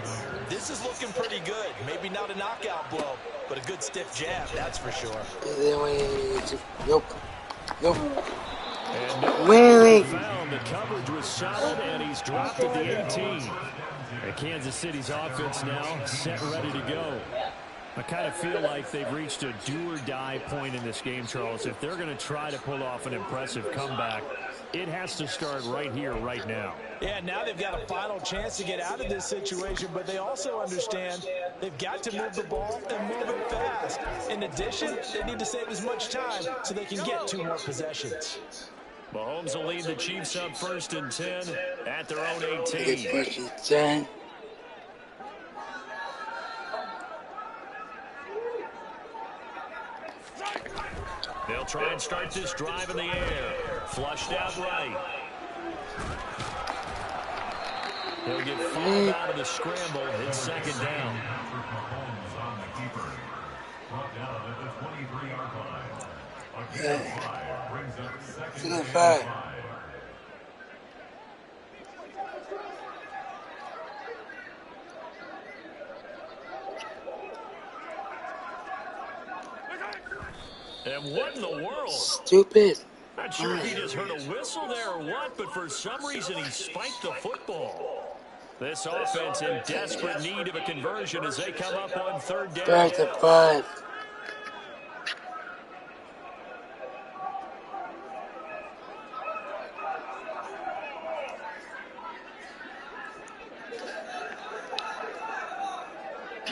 Speaker 6: This is looking pretty good. Maybe not a knockout blow, but a good stiff jab, that's for sure.
Speaker 5: And really found the coverage was solid, and he's dropped at the 18. And Kansas City's offense now set ready to go. I kind of feel like they've reached a do-or-die point in this game, Charles. If they're going to try to pull off an impressive comeback, it has to start right here, right now.
Speaker 6: Yeah, now they've got a final chance to get out of this situation, but they also understand they've got to move the ball and move it fast. In addition, they need to save as much time so they can get 2 more possessions.
Speaker 5: Mahomes will lead the Chiefs up 1st and 10 at their own 18.
Speaker 1: 1st and 10.
Speaker 5: They'll try and start this drive in the air. Flushed out right. He'll get fouled out of the scramble. It's 2nd down.
Speaker 1: Second and 5.
Speaker 5: And what in the world?
Speaker 1: Stupid.
Speaker 5: Not sure if he just heard a whistle there or what, but for some reason he spiked the football. This offense in desperate need of a conversion as they come up on 3rd down.
Speaker 1: 3rd and 5.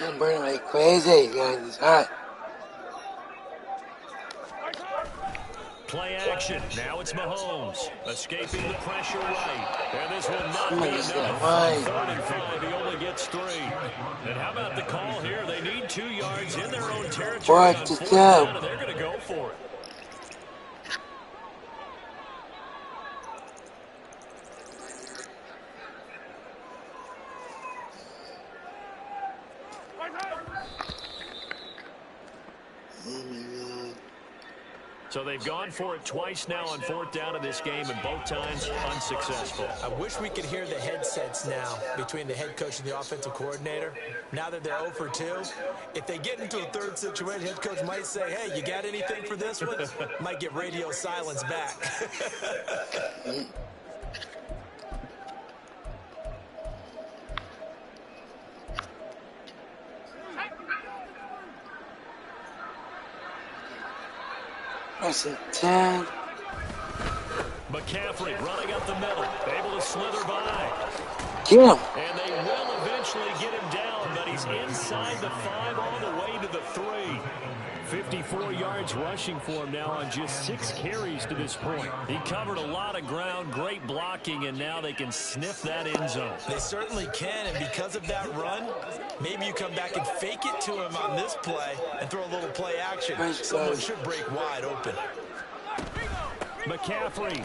Speaker 1: I'm burning like crazy, guys. It's hot.
Speaker 5: Play action. Now it's Mahomes. Escaping the pressure right. And this will not be enough. 3rd and 5. He only gets 3. And how about the call here? They need 2 yards in their own territory.
Speaker 1: 4th down.
Speaker 5: And they're going to go for it. So they've gone for it twice now on 4th down in this game, and both times unsuccessful.
Speaker 6: I wish we could hear the headsets now between the head coach and the offensive coordinator. Now that they're 0 for 2, if they get into a third situation, head coach might say, hey, you got anything for this one? Might get radio silence back.
Speaker 1: That's a 10.
Speaker 5: McCaffrey running up the middle, able to slither by.
Speaker 1: Get him.
Speaker 5: And they will eventually get him down, but he's inside the 5 all the way to the 3. 54 yards rushing for him now on just 6 carries to this point. He covered a lot of ground, great blocking, and now they can sniff that end zone.
Speaker 6: They certainly can, and because of that run, maybe you come back and fake it to him on this play and throw a little play action. Someone should break wide open.
Speaker 5: McCaffrey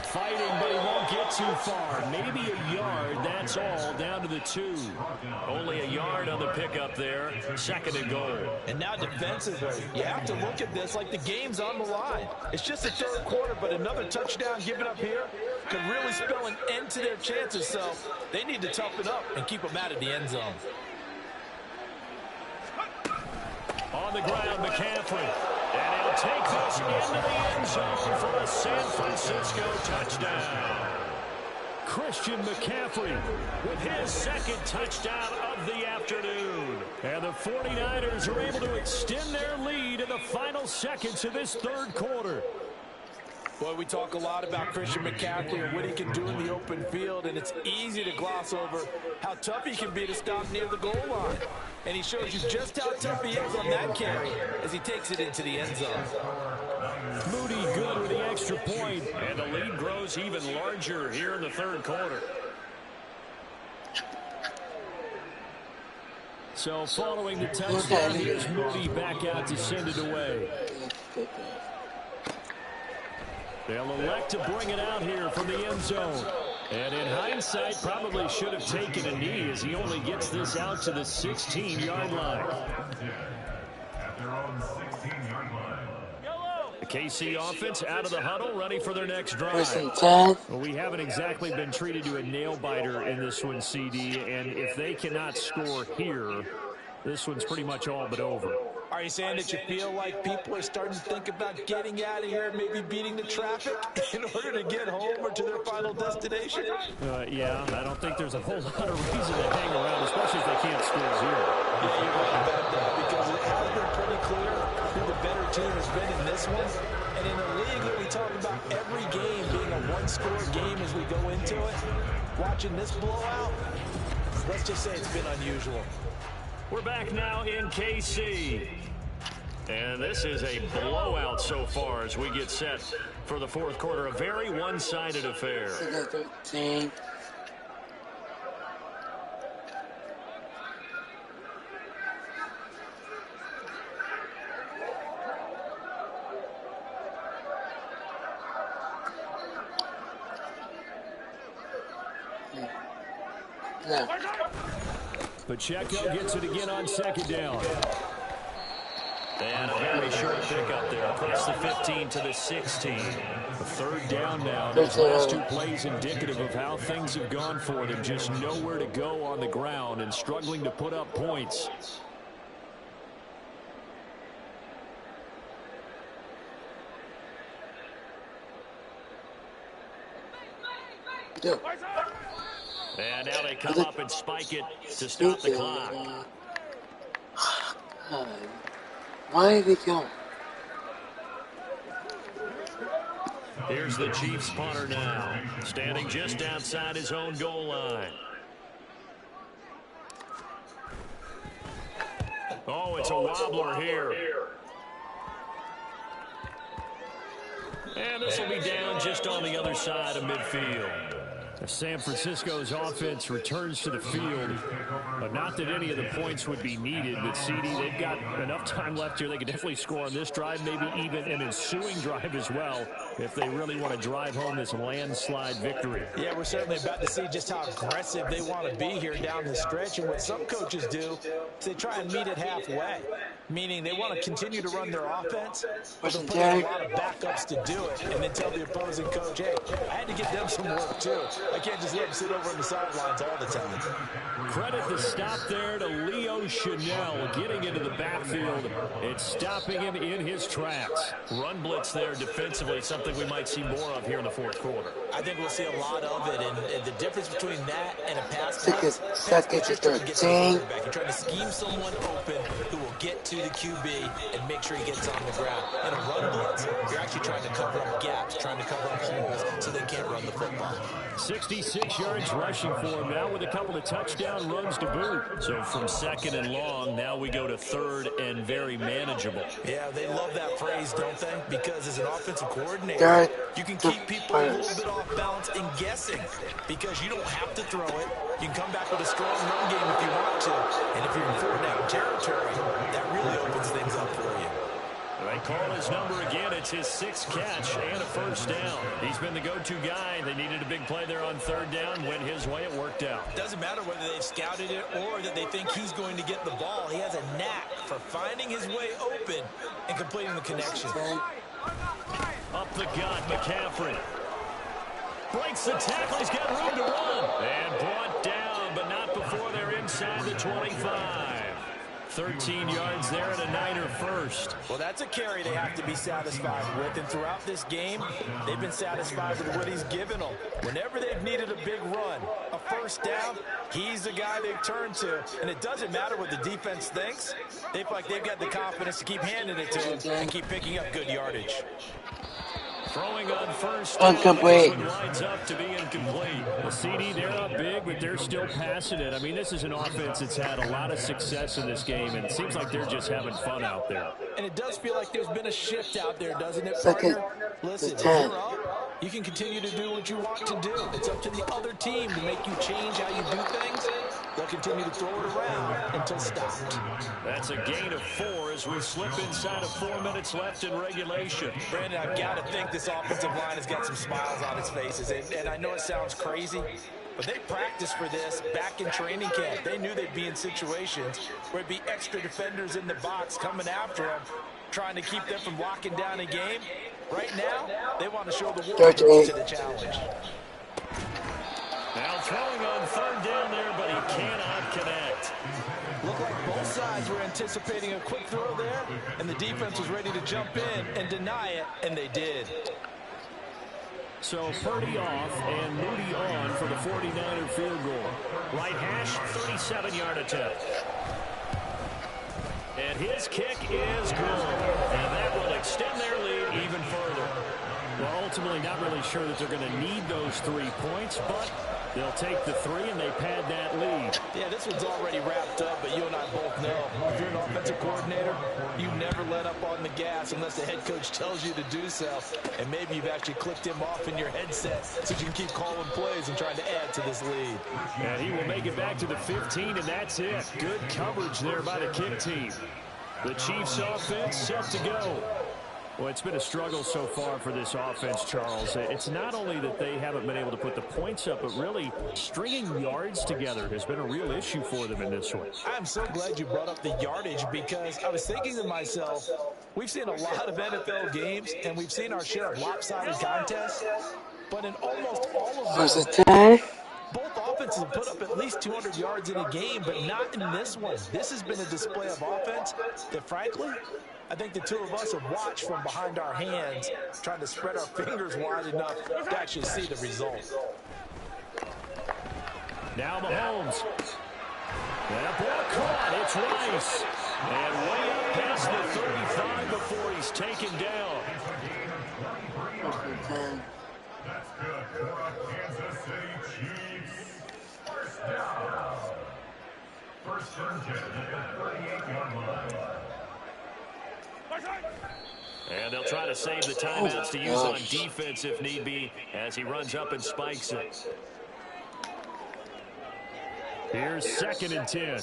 Speaker 5: fighting, but he won't get too far. Maybe a yard, that's all, down to the 2. Only a yard on the pickup there. 2nd and goal.
Speaker 6: And now defensively, you have to look at this like the game's on the line. It's just the 3rd quarter, but another touchdown given up here could really spell an end to their chances, so they need to toughen up and keep them out of the end zone.
Speaker 5: On the ground, McCaffrey. And he'll take this into the end zone for a San Francisco touchdown. Christian McCaffrey with his 2nd touchdown of the afternoon. And the 49ers are able to extend their lead in the final seconds of this 3rd quarter.
Speaker 6: Boy, we talk a lot about Christian McCaffrey and what he can do in the open field, and it's easy to gloss over how tough he can be to stop near the goal line. And he shows you just how tough he is on that carry as he takes it into the end zone.
Speaker 5: Moody good with the extra point, and the lead grows even larger here in the 3rd quarter. So following the touchdown, here's Moody back out to send it away. They'll elect to bring it out here from the end zone. And in hindsight, probably should have taken a knee as he only gets this out to the 16-yard line.
Speaker 8: At their own 16-yard line.
Speaker 5: The KC offense out of the huddle, ready for their next drive. Well, we haven't exactly been treated to a nail-biter in this one, CD, and if they cannot score here, this one's pretty much all but over.
Speaker 6: Are you saying that you feel like people are starting to think about getting out of here and maybe beating the traffic in order to get home or to their final destination?
Speaker 5: Yeah, I don't think there's a whole lot of reason to hang around, especially if they can't score here.
Speaker 6: Yeah, you're right about that, because it has been pretty clear who the better team has been in this one. And in a league that we talk about every game being a one-score game as we go into it, watching this blowout, let's just say it's been unusual.
Speaker 5: We're back now in KC. And this is a blowout so far as we get set for the 4th quarter. A very one-sided affair.
Speaker 1: 13. No.
Speaker 5: Pacheco gets it again on 2nd down. And a very short pickup there across the 15 to the 16. A 3rd down now. Those last 2 plays indicative of how things have gone for them. Just nowhere to go on the ground and struggling to put up points. And now they come up and spike it to stop the clock.
Speaker 1: Why did he go?
Speaker 5: Here's the Chiefs punter now, standing just outside his own goal line. Oh, it's a wobbler here. And this will be down just on the other side of midfield. San Francisco's offense returns to the field. Not that any of the points would be needed, but CD, they've got enough time left here. They could definitely score on this drive, maybe even an ensuing drive as well, if they really want to drive home this landslide victory.
Speaker 6: Yeah, we're certainly about to see just how aggressive they want to be here down the stretch. And what some coaches do is they try and meet it halfway. Meaning they want to continue to run their offense, but they'll
Speaker 1: First and
Speaker 6: put in a
Speaker 1: 10.
Speaker 6: lot of backups to do it and then tell the opposing coach, hey, I had to give them some work too. I can't just let them sit over on the sidelines all the time.
Speaker 5: Credit the stop there to Leo Chanel getting into the backfield and stopping him in his tracks. Run blitz there defensively, something we might see more of here in the fourth quarter.
Speaker 6: I think we'll see a lot of it, and the difference between that and a pass blitz,
Speaker 1: Second to
Speaker 6: you're trying to get to the
Speaker 1: 13.
Speaker 6: quarterback. You're trying to scheme someone open who will get to the QB and make sure he gets on the ground. In a run blitz, you're actually trying to cover up gaps, trying to cover up holes so they can't run the football.
Speaker 5: 66 yards rushing for him now with a couple of touchdown runs to boot. So from second and long, now we go to third and very manageable.
Speaker 6: Yeah, they love that phrase, don't they? Because as an offensive coordinator, you can keep people a little bit off balance and guessing because you don't have to throw it. You can come back with a strong run game if you want to. And if you're in four-down territory, that really opens things up for you.
Speaker 5: They call his number again. It's his sixth catch and a first down. He's been the go-to guy. They needed a big play there on third down. Went his way. It worked out.
Speaker 6: Doesn't matter whether they've scouted it or that they think he's going to get the ball. He has a knack for finding his way open and completing the connection.
Speaker 5: Up the gut, McCaffrey. Breaks the tackle. He's got room to run. And brought down, but not before they're inside the 25. 13 yards there and a Niner first.
Speaker 6: Well, that's a carry they have to be satisfied with. And throughout this game, they've been satisfied with what he's given them. Whenever they've needed a big run, a first down, he's the guy they've turned to. And it doesn't matter what the defense thinks. They feel like they've got the confidence to keep handing it to him and keep picking up good yardage.
Speaker 5: Throwing on first down.
Speaker 1: Incomplete.
Speaker 5: Lines up to be incomplete. The CD, they're up big, but they're still passing it. I mean, this is an offense that's had a lot of success in this game, and it seems like they're just having fun out there.
Speaker 6: And it does feel like there's been a shift out there, doesn't it,
Speaker 1: Second
Speaker 6: partner? Listen, if
Speaker 1: 10.
Speaker 6: you're up, you can continue to do what you want to do. It's up to the other team to make you change how you do things. They'll continue to throw it around until stopped.
Speaker 5: That's a gain of 4 as we slip inside of 4 minutes left in regulation.
Speaker 6: Brandon, I've got to think this offensive line has got some smiles on its faces. And I know it sounds crazy, but they practiced for this back in training camp. They knew they'd be in situations where it'd be extra defenders in the box coming after them, trying to keep them from locking down a game. Right now, they want to show the world to the challenge.
Speaker 5: Now throwing on third down there, but he cannot connect.
Speaker 6: Looked like both sides were anticipating a quick throw there, and the defense was ready to jump in and deny it, and they did.
Speaker 5: So Purdy off and Moody on for the 49er field goal. Right hash, 37-yard attempt. And his kick is good. And that will extend their lead even further. Well, ultimately not really sure that they're going to need those 3 points, but they'll take the 3 and they pad that lead.
Speaker 6: Yeah, this one's already wrapped up, but you and I both know if you're an offensive coordinator, you never let up on the gas unless the head coach tells you to do so. And maybe you've actually clicked him off in your headset so you can keep calling plays and trying to add to this lead.
Speaker 5: And he will make it back to the 15, and that's it. Good coverage there by the kick team. The Chiefs offense set to go. Well, it's been a struggle so far for this offense, Charles. It's not only that they haven't been able to put the points up, but really stringing yards together has been a real issue for them in this one.
Speaker 6: I'm so glad you brought up the yardage because I was thinking to myself, we've seen a lot of NFL games, and we've seen our share of lopsided contests, but in almost all of them, both offenses have put up at least 200 yards in a game, but not in this one. This has been a display of offense that, frankly, I think the two of us have watched from behind our hands, trying to spread our fingers wide enough to actually see the result.
Speaker 5: Now Mahomes. That ball caught. It's Rice. And way up past the 35 before he's taken down.
Speaker 8: That's good for Kansas City Chiefs. First down. First and 10 at the 38-yard line.
Speaker 5: And they'll try to save the timeouts to use on defense if need be as he runs up and spikes it. Here's second and 10.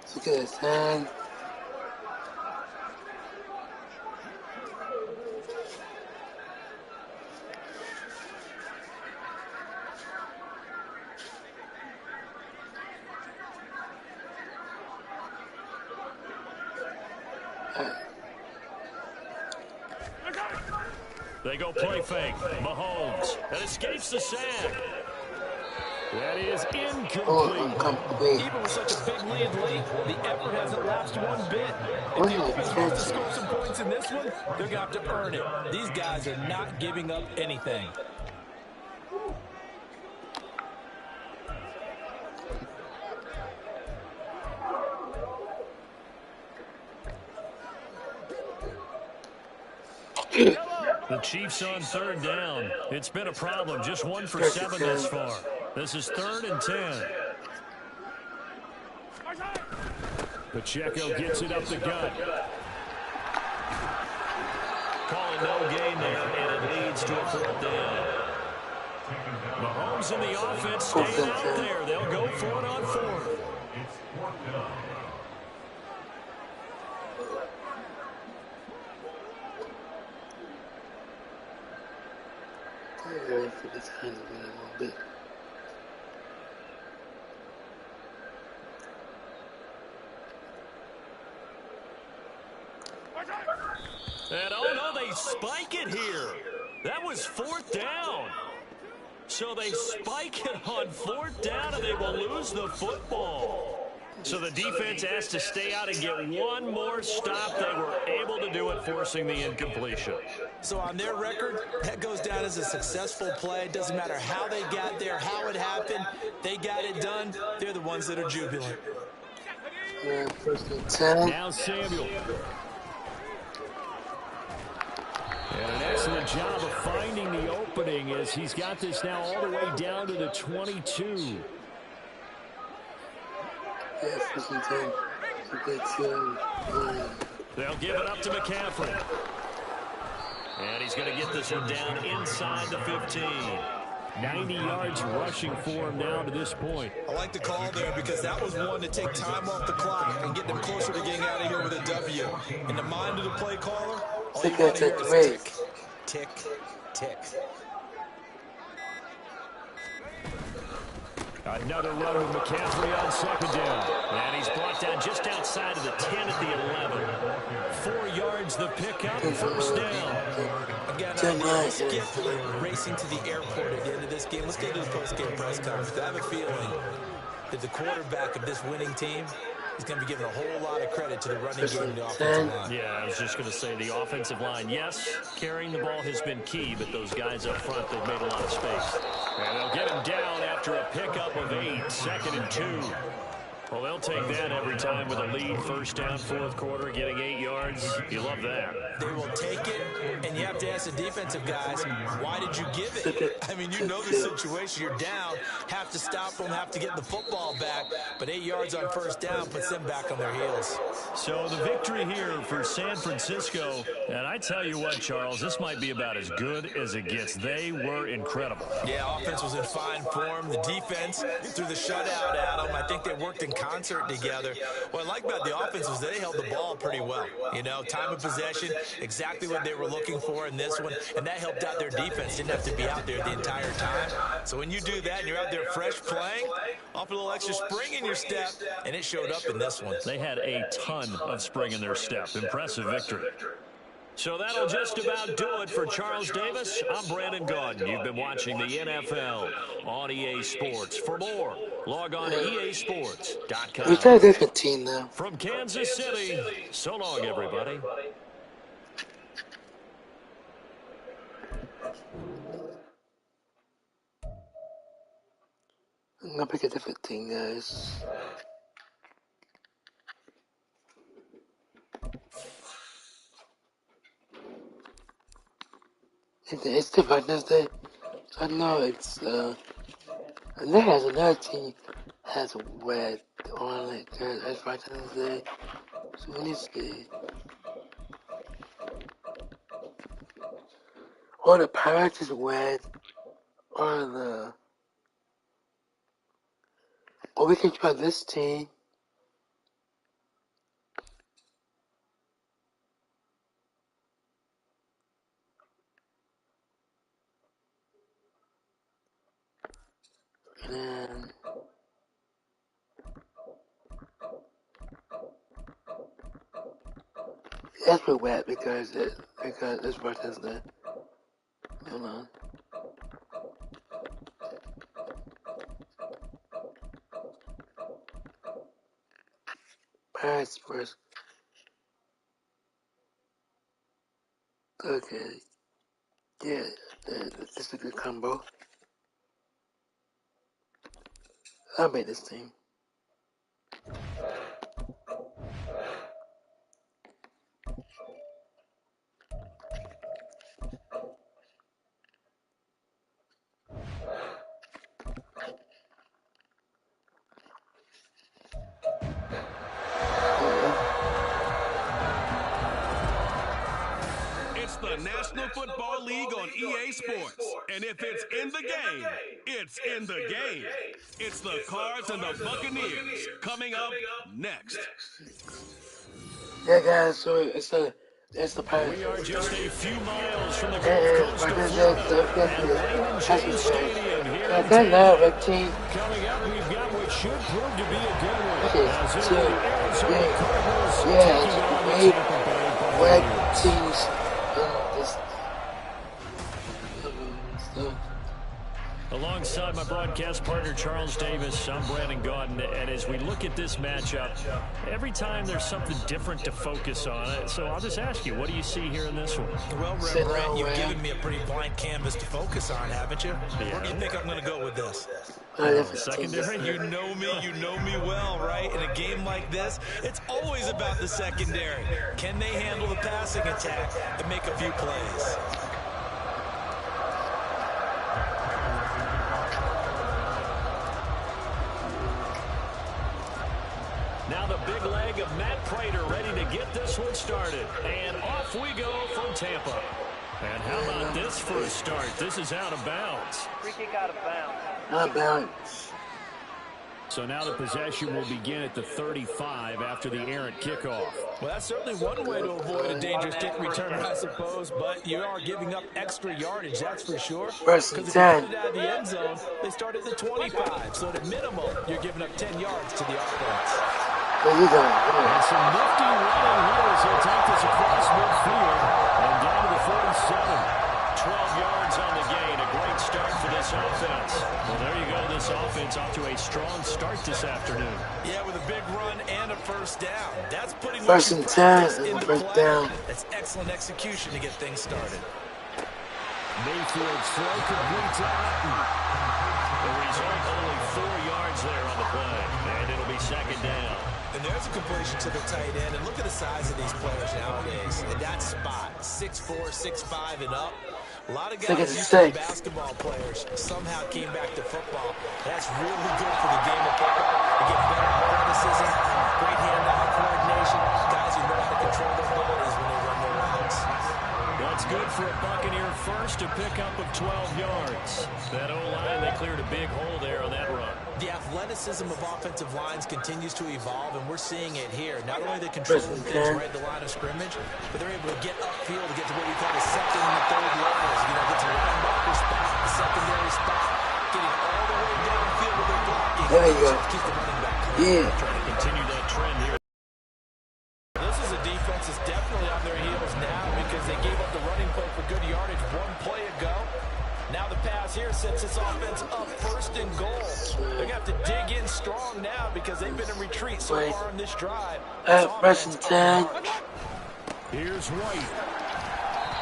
Speaker 1: Second and 10.
Speaker 5: They go play fake. Mahomes. That escapes the sack. That is incomplete.
Speaker 6: Even with such a big lead late, the effort hasn't lapsed one bit. If the
Speaker 1: What
Speaker 6: offense
Speaker 1: is
Speaker 6: wants to
Speaker 1: catching?
Speaker 6: score some points in this one, they're going to have to earn it. These guys are not giving up anything.
Speaker 5: The Chiefs on third down. It's been a problem. Just 1 for 7 thus far. This is 3rd and 10. Pacheco gets it up the gut. Calling no gain there, and it leads to a 4th down. Mahomes and the offense staying out there. They'll go for it on 4th.
Speaker 1: Ready for this kind of win a little bit.
Speaker 5: And oh no, they spike it here. That was 4th down. So they spike it on 4th down, and they will lose the football. So the defense has to stay out and get one more stop. They were able to do it, forcing the incompletion.
Speaker 6: So on their record, that goes down as a successful play. It doesn't matter how they got there, how it happened. They got it done. They're the ones that are jubilant.
Speaker 1: 1st and 10.
Speaker 5: Now Samuel. And an excellent job of finding the opening as he's got this now all the way down to the 22.
Speaker 1: Yeah, 1st and 10.
Speaker 5: They'll give it up to McCaffrey. And he's going to get this one down inside the 15. 90 yards rushing for him now to this point.
Speaker 6: I like the call there because that was one to take time off the clock and get them closer to getting out of here with a W. In the mind of the play caller, all you want to hear is tick, tick, tick.
Speaker 5: Another run with McCaffrey on 2nd down. And he's brought down just outside of the 10 at the 11. 4 yards the pickup, 1st down.
Speaker 6: Again, let's skip racing to the airport at the end of this game. Let's get to the post-game press conference. I have a feeling that the quarterback of this winning team is going to be given a whole lot of credit to the running game and the offensive line.
Speaker 5: Yeah, I was just going to say the offensive line, yes, carrying the ball has been key, but those guys up front, they've made a lot of space. And they'll get him down after a pickup of 8, 2nd and 2. Well, they'll take that every time with a lead. 1st down, 4th quarter, getting 8 yards. You love that.
Speaker 6: They will take it, and you have to ask the defensive guys, why did you give it? I mean, you know the situation. You're down, have to stop them, have to get the football back, but 8 yards on 1st down puts them back on their heels.
Speaker 5: So the victory here for San Francisco, and I tell you what, Charles, this might be about as good as it gets. They were incredible.
Speaker 6: Yeah, offense was in fine form. The defense threw the shutout at them. I think they worked in concert together. What I like about the offense was they held the ball pretty well. You know, time of possession, exactly what they were looking for in this one, and that helped out their defense. Didn't have to be out there the entire time. So when you do that and you're out there fresh playing, off a little extra spring in your step, and it showed up in this one.
Speaker 5: They had a ton of spring in their step. Impressive victory. So that'll just about do it for Charles Davis. I'm Brandon Gaudin. You've been watching the NFL on EA Sports. For more, log on to easports.com.
Speaker 1: We tried a different team now.
Speaker 5: From Kansas City, so long, everybody.
Speaker 1: I'm gonna pick a different team, guys. It's the Wednesday. I know it's and there has another team has red on it. It's Valentines Day. So let me see. Or the Pirates is red, or we can try this team. And That's real wet because this versus the. Hold on. Pass first. Okay. Yeah, this is a good combo. I'll make this team.
Speaker 4: It's the National Football League on EA Sports. And if it's in the game, it's in the game. It's the Cards and the Buccaneers coming up next.
Speaker 1: Yeah, guys, so it's the pass.
Speaker 5: We are just a few miles from the Gulf Coast of Florida at Raymond James Stadium here in Tampa. Coming up, we've got what should prove to be a good one. As it will be Arizona Cardinals taking on the Tampa Bay Buccaneers. Alongside my broadcast partner, Charles Davis, I'm Brandon Gaudin, and as we look at this matchup, every time there's something different to focus on. So I'll just ask you, what do you see here in this one?
Speaker 6: Well, Brent, you've given me a pretty blank canvas to focus on, haven't you?
Speaker 5: Yeah.
Speaker 6: Where do you think I'm going to go with this?
Speaker 5: Secondary?
Speaker 6: You know me well, right? In a game like this, it's always about the secondary. Can they handle the passing attack and make a few plays?
Speaker 5: Now the big leg of Matt Prater ready to get this one started. And off we go from Tampa. And how about this for a start? This is out of bounds.
Speaker 9: Free kick out of bounds.
Speaker 1: Out of bounds.
Speaker 5: So now the possession will begin at the 35 after the errant kickoff.
Speaker 6: Well, that's certainly one way to avoid a dangerous kick returner, I suppose, but you are giving up extra yardage, that's for sure.
Speaker 1: First and
Speaker 6: Because if
Speaker 1: 10.
Speaker 6: you put it out of the end zone, they start at the 25, so at a minimum, you're giving up 10 yards to the offense.
Speaker 1: Where you going?
Speaker 5: And some nifty running here as he'll take this across midfield and down to the 47. 12 yards on the gain. A great start for this offense. Well, there you go. This offense off to a strong start this afternoon.
Speaker 6: Yeah, with a big run and a first down. That's putting
Speaker 1: First and 10 and first down.
Speaker 6: That's excellent execution to get things started.
Speaker 5: Mayfield's throw completes out. The result, only 4 yards there on the play. And it'll be second down.
Speaker 6: And there's a completion to the tight end. And look at the size of these players nowadays. In that spot, 6'4", 6'5", and up. A lot of guys used to be basketball players somehow came back to football. That's really good for the game of football. You get better athleticism, great hand-eye coordination. Guys who know how to control their bodies when they run their routes.
Speaker 5: That's good for a Buccaneer first, a pickup of 12 yards. That O-line, they cleared a big hole there on that run.
Speaker 6: The athleticism of offensive lines continues to evolve, and we're seeing it here. Not only are they controlling things right at the line of scrimmage, but they're able to get upfield to get to what we call the second and the third levels. You know, get to the linebacker spot, the secondary spot, getting all the way downfield with their blocking.
Speaker 1: There we go.
Speaker 6: Keep the running back clean.
Speaker 1: Yeah.
Speaker 5: Trying to continue that trend here.
Speaker 6: This is a defense that's definitely on their heels now because they gave up the running play for good yardage one play ago. Now the pass here sets this offense up first and goal. They're going to have to dig in strong now because they've been in retreat so far on this drive.
Speaker 1: First and 10.
Speaker 5: Here's White.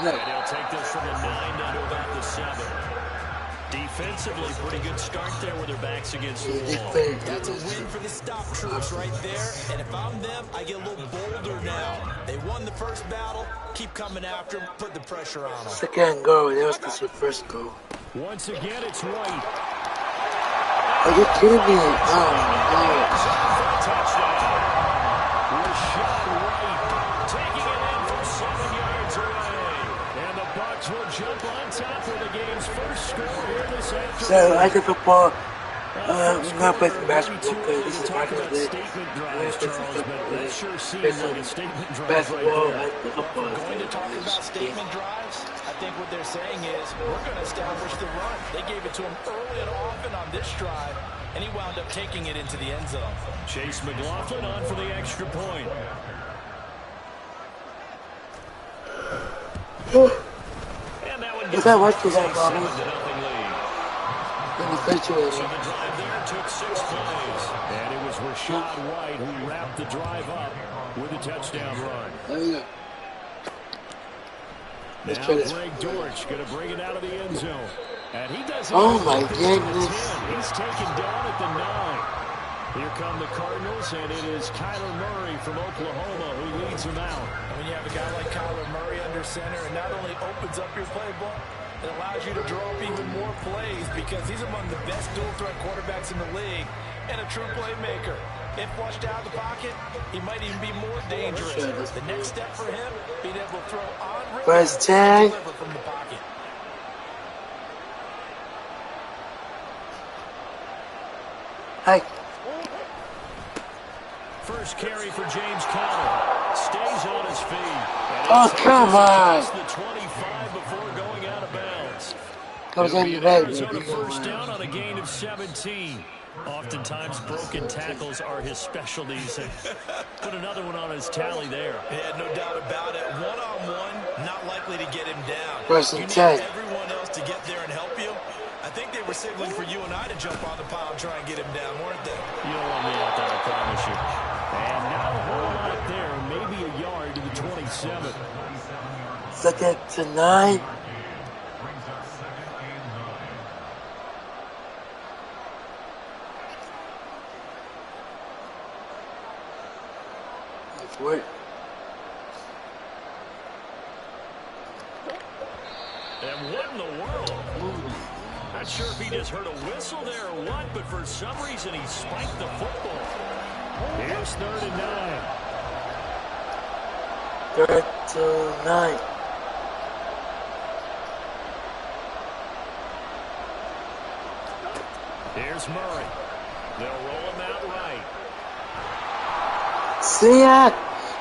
Speaker 5: And he'll take this from the 9 down to about the 7. Defensively, pretty good start there with their backs against the wall.
Speaker 6: That's a win for the stop troops right there. And if I'm them, I get a little bolder now. They won the first battle. Keep coming after them. Put the pressure on them.
Speaker 1: Second goal. That was the first goal.
Speaker 5: Once again, it's White.
Speaker 1: Are you kidding me? Oh,
Speaker 5: Touchdown. Rashad White taking it in from 7 yards away. And the Bucs will jump on top of the game's first score here this afternoon.
Speaker 1: So, I like football. I'm not playing basketball because this is my day.
Speaker 5: Statement drives, Charles, but that sure seems like a statement drive
Speaker 1: basketball,
Speaker 5: right
Speaker 1: the football.
Speaker 6: Going to talk about statement drives, I think what they're saying is we're going to establish the run. They gave it to him early and often on this drive, and he wound up taking it into the end zone.
Speaker 5: Chase McLaughlin on for the extra point. And that one
Speaker 1: If
Speaker 5: gives
Speaker 1: I
Speaker 5: the
Speaker 1: watch
Speaker 5: Bucs
Speaker 1: that,
Speaker 5: a
Speaker 1: Bobby,
Speaker 5: 7-0 lead.
Speaker 1: in the refrigerator.
Speaker 5: So the drive there took 6 plays. And it was Rashad White who wrapped the drive up with a touchdown run.
Speaker 1: There we go. Let's
Speaker 5: Now
Speaker 1: try this.
Speaker 5: Greg Dortch going to bring it out of the end zone. And he doesn't
Speaker 1: Oh
Speaker 5: even
Speaker 1: my
Speaker 5: get this to the
Speaker 1: goodness.
Speaker 5: 10. He's taken down at the 9. Here come the Cardinals, and it is Kyler Murray from Oklahoma who leads them out.
Speaker 6: And when you have a guy like Kyler Murray under center, it not only opens up your playbook, it allows you to draw up even more plays because he's among the best dual-threat quarterbacks in the league and a true playmaker. If flushed out of the pocket, he might even be more dangerous. The next step for him, being able to throw on
Speaker 1: First
Speaker 6: rhythm
Speaker 1: tag.
Speaker 6: and deliver from the pocket.
Speaker 1: Hi.
Speaker 5: First carry for James Conner. Stays on his feet.
Speaker 1: Oh, come on.
Speaker 5: The 25 before going out of bounds.
Speaker 1: Comes
Speaker 5: It'll
Speaker 1: in
Speaker 5: be
Speaker 1: the
Speaker 5: an
Speaker 1: bag,
Speaker 5: Arizona
Speaker 1: baby.
Speaker 5: first down on a gain of 17. Oftentimes, broken tackles are his specialties. And put another one on his tally there.
Speaker 6: Yeah, no doubt about it. One-on-one, not likely to get him down.
Speaker 1: First
Speaker 6: You
Speaker 1: and
Speaker 6: need
Speaker 1: 10.
Speaker 6: everyone else to get there and help you. I think they were signaling for you and I to jump on the pile and try and get him down, weren't they?
Speaker 5: You don't want me out there, I promise you. And not a whole lot there. Maybe a yard to the 27.
Speaker 1: Second to 9. What?
Speaker 5: And what in the world? Not sure if he just heard a whistle there or what, but for some reason he spiked the football. Here's 3rd and 9.
Speaker 1: 3rd to 9.
Speaker 5: Here's Murray. They'll roll him out right.
Speaker 1: See ya!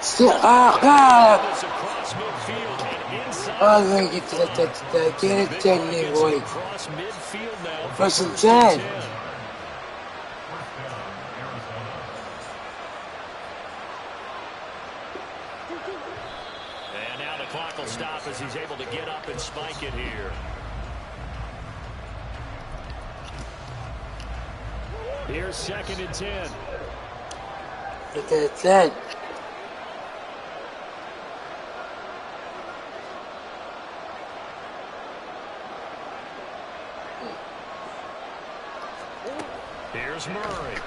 Speaker 1: See ya! Oh, God!
Speaker 5: It's across midfield and inside.
Speaker 1: Oh, I'm gonna get to the touchdown. Get it, 10 new boy.
Speaker 5: Across midfield now.
Speaker 1: First and 10.
Speaker 5: And now the clock will stop as he's able to get up and spike it here. Here's 2nd and 10.
Speaker 1: Look at that.
Speaker 5: Here's Murray.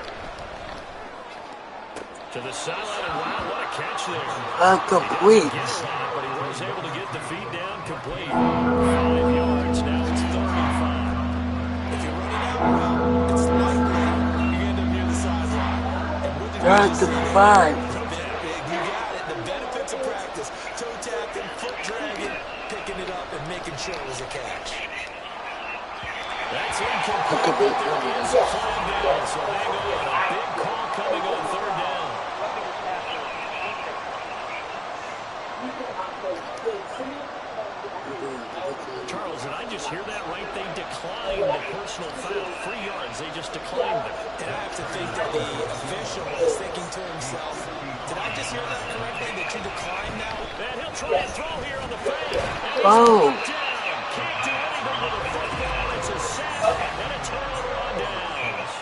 Speaker 5: To the sideline, and wow, what a catch there.
Speaker 1: Incomplete.
Speaker 5: But he was able to get the feet down complete. 5 yards, now it's 35.
Speaker 6: If you're running out, well, it's likely you end up near the sideline.
Speaker 1: 3rd to 5.
Speaker 6: You got it. The benefits of practice. Toe tapping, foot dragging, picking it up, and making sure it was a catch.
Speaker 5: That's incomplete. There's a flag down, so hang on. A big call coming on 3rd down. Charles, did I just hear that right? They declined the personal foul. 3 yards, they just declined it.
Speaker 6: And I have to think that the official is thinking to himself, did I just hear that correctly, that you declined now?
Speaker 5: And he'll try and throw here on the fake. And he's
Speaker 1: Oh.
Speaker 5: knocked down. Can't do anything with the football. It's a sack and a turnover on downs.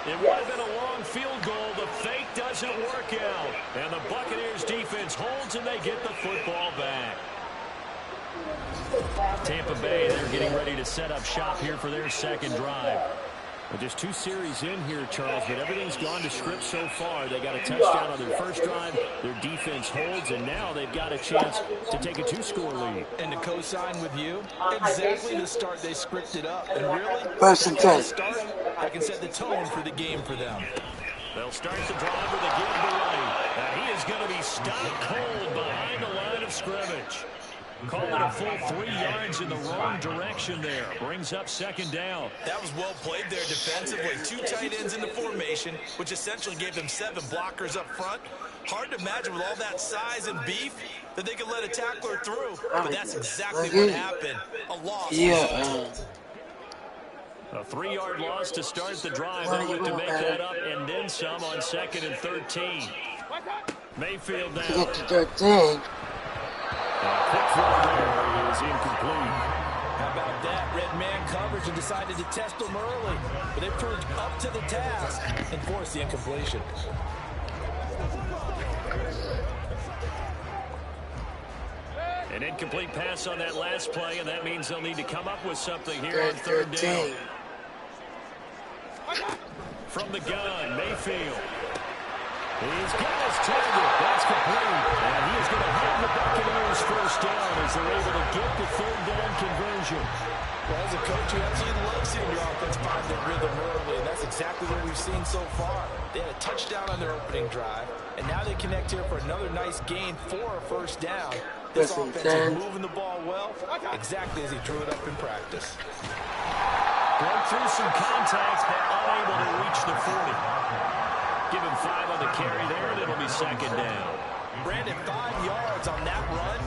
Speaker 5: It would have been a long field goal. The fake doesn't work out. And the Buccaneers defense holds and they get the football back. Tampa Bay, they're getting ready to set up shop here for their 2nd drive. Well, just 2 series in here, Charles, but everything's gone to script so far. They got a touchdown on their first drive. Their defense holds, and now they've got a chance to take a 2-score lead.
Speaker 6: And to co-sign with you, exactly the start they scripted up. And really,
Speaker 1: 1st and 10.
Speaker 6: start, I can set the tone for the game for them.
Speaker 5: They'll start the drive with a give to White. And he is going to be stopped cold behind the line of scrimmage. Call it a full 3 yards in the wrong direction there. Brings up 2nd down.
Speaker 6: That was well played there defensively. 2 tight ends in the formation, which essentially gave them 7 blockers up front. Hard to imagine with all that size and beef that they could let a tackler through. But that's exactly what happened. A loss.
Speaker 1: Yeah.
Speaker 5: A 3-yard loss to start the drive. They'll look to make that up and then some on 2nd and 13. Mayfield
Speaker 1: To
Speaker 5: now.
Speaker 1: get to 13.
Speaker 5: Quick throw there is incomplete.
Speaker 6: How about that? Red man coverage and decided to test them early. But they proved up to the task and forced the incompletion.
Speaker 5: An incomplete pass on that last play, and that means they'll need to come up with something here on third down. From the gun, Mayfield. He's got his target. That's complete. And he is going to have the Buccaneers first down as they're able to get the third down conversion.
Speaker 6: Well, as a coach, you absolutely love seeing your offense find their rhythm early, and that's exactly what we've seen so far. They had a touchdown on their opening drive, and now they connect here for another nice gain for a first down. This offense is moving the ball well, exactly as he drew it up in practice.
Speaker 5: Broke through some contacts, but unable to reach the 40. Give him 5 on the carry there, and it'll be second down.
Speaker 6: Brandon, 5 yards on that run.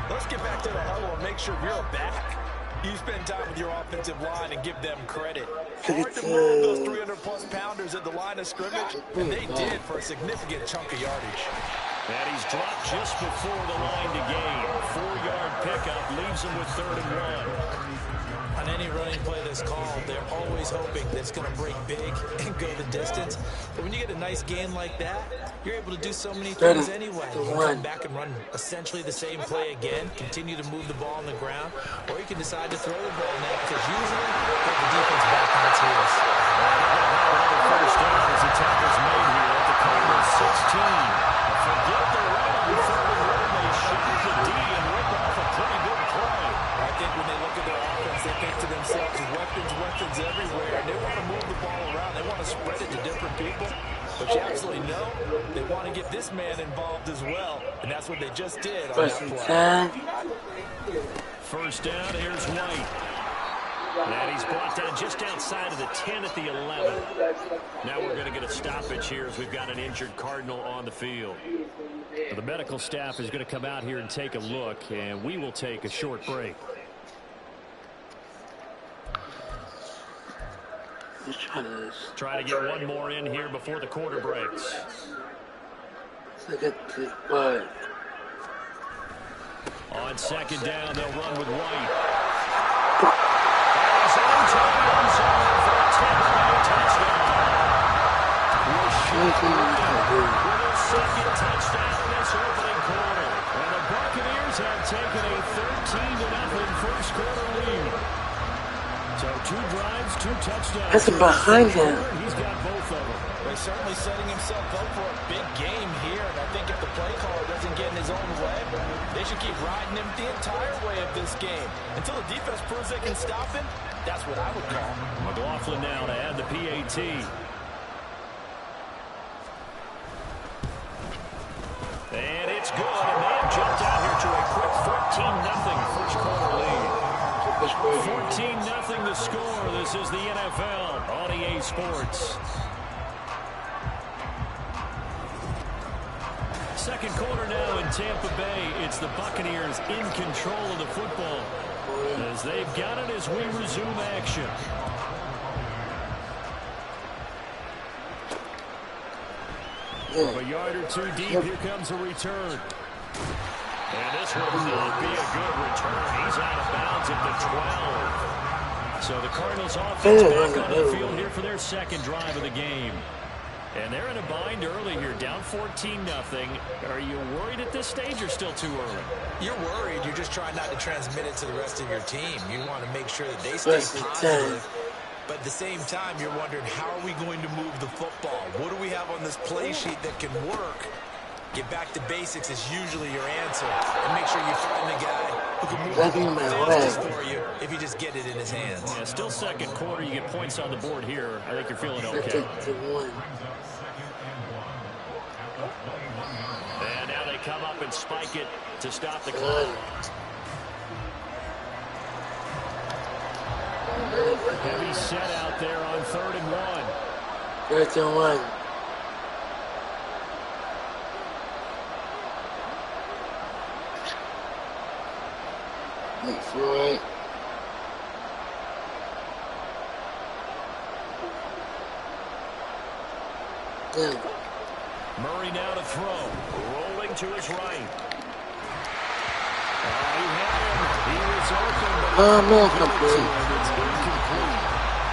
Speaker 6: Let's get back to the huddle and make sure you're back. You spend time with your offensive line and give them credit. Hard to move those 300-plus pounders at the line of scrimmage, and they did for a significant chunk of yardage.
Speaker 5: And he's dropped just before the line to gain. 4-yard pickup leaves him with 3rd and 1.
Speaker 6: On any running play that's called, they're always hoping that it's going to break big and go the distance. But when you get a nice gain like that, you're able to do so many things anyway. You can come back and run essentially the same play again, continue to move the ball on the ground, or you can decide to throw the ball now because usually you have the defense back on its heels.
Speaker 5: Another first down as the tackle's made here at the Cardinals 16. Forget the run on 3rd and 1. They shoot the D and rip off a pretty good play.
Speaker 6: I think when they look at their offense, they think to themselves, weapons everywhere, and they want to move the ball around. They want to spread it to different people. But you absolutely know they want to get this man involved as well, and that's what they just did on that play.
Speaker 5: First down, here's White. And he's brought down just outside of the 10 at the 11. Now we're going to get a stoppage here as we've got an injured Cardinal on the field. The medical staff is going to come out here and take a look, and we will take a short break. Try to get one more in here before the quarter breaks.
Speaker 1: Look at this boy.
Speaker 5: On second down, they'll run with White. And he's into the end zone for a 10-yard touchdown. With his second touchdown in this opening quarter. And the Buccaneers have taken a 13-0 first quarter lead. So 2 drives, 2 touchdowns.
Speaker 1: That's behind him.
Speaker 5: He's got both of them.
Speaker 6: He's certainly setting himself up for a big game here. And I think if the play caller doesn't get in his own way, they should keep riding him the entire way of this game. Until the defense proves they can stop him, that's what I would call.
Speaker 5: McLaughlin now to add the PAT. And it's good. And they have jumped out here to a quick 14-0 first quarter lead. 14-0 the score. This is the NFL on EA Sports. Second quarter now in Tampa Bay. It's the Buccaneers in control of the football as they've got it as we resume action. From a yard or 2 deep, here comes a return. And this will not be a good return. He's out of bounds at the 12. So the Cardinals offense back on the field here for their second drive of the game. And they're in a bind early here, down 14-0. Are you worried at this stage or still too early?
Speaker 6: You're worried. You're just trying not to transmit it to the rest of your team. You want to make sure that they stay positive. But at the same time, you're wondering, how are we going to move the football? What do we have on this play sheet that can work? Get back to basics is usually your answer. And make sure you find the guy who can move the ball fastest for you if you just get it in his hands.
Speaker 5: Yeah, still second quarter. You get points on the board here. I think you're feeling okay. And now they come up and spike it to stop the clock. Heavy set out there on 3rd and 1.
Speaker 1: 3rd and 1. Wait for it.
Speaker 5: Murray now to throw. Rolling to his right. He had him. He was open, but
Speaker 1: Oh, man,
Speaker 5: it's
Speaker 1: complete.
Speaker 5: incomplete.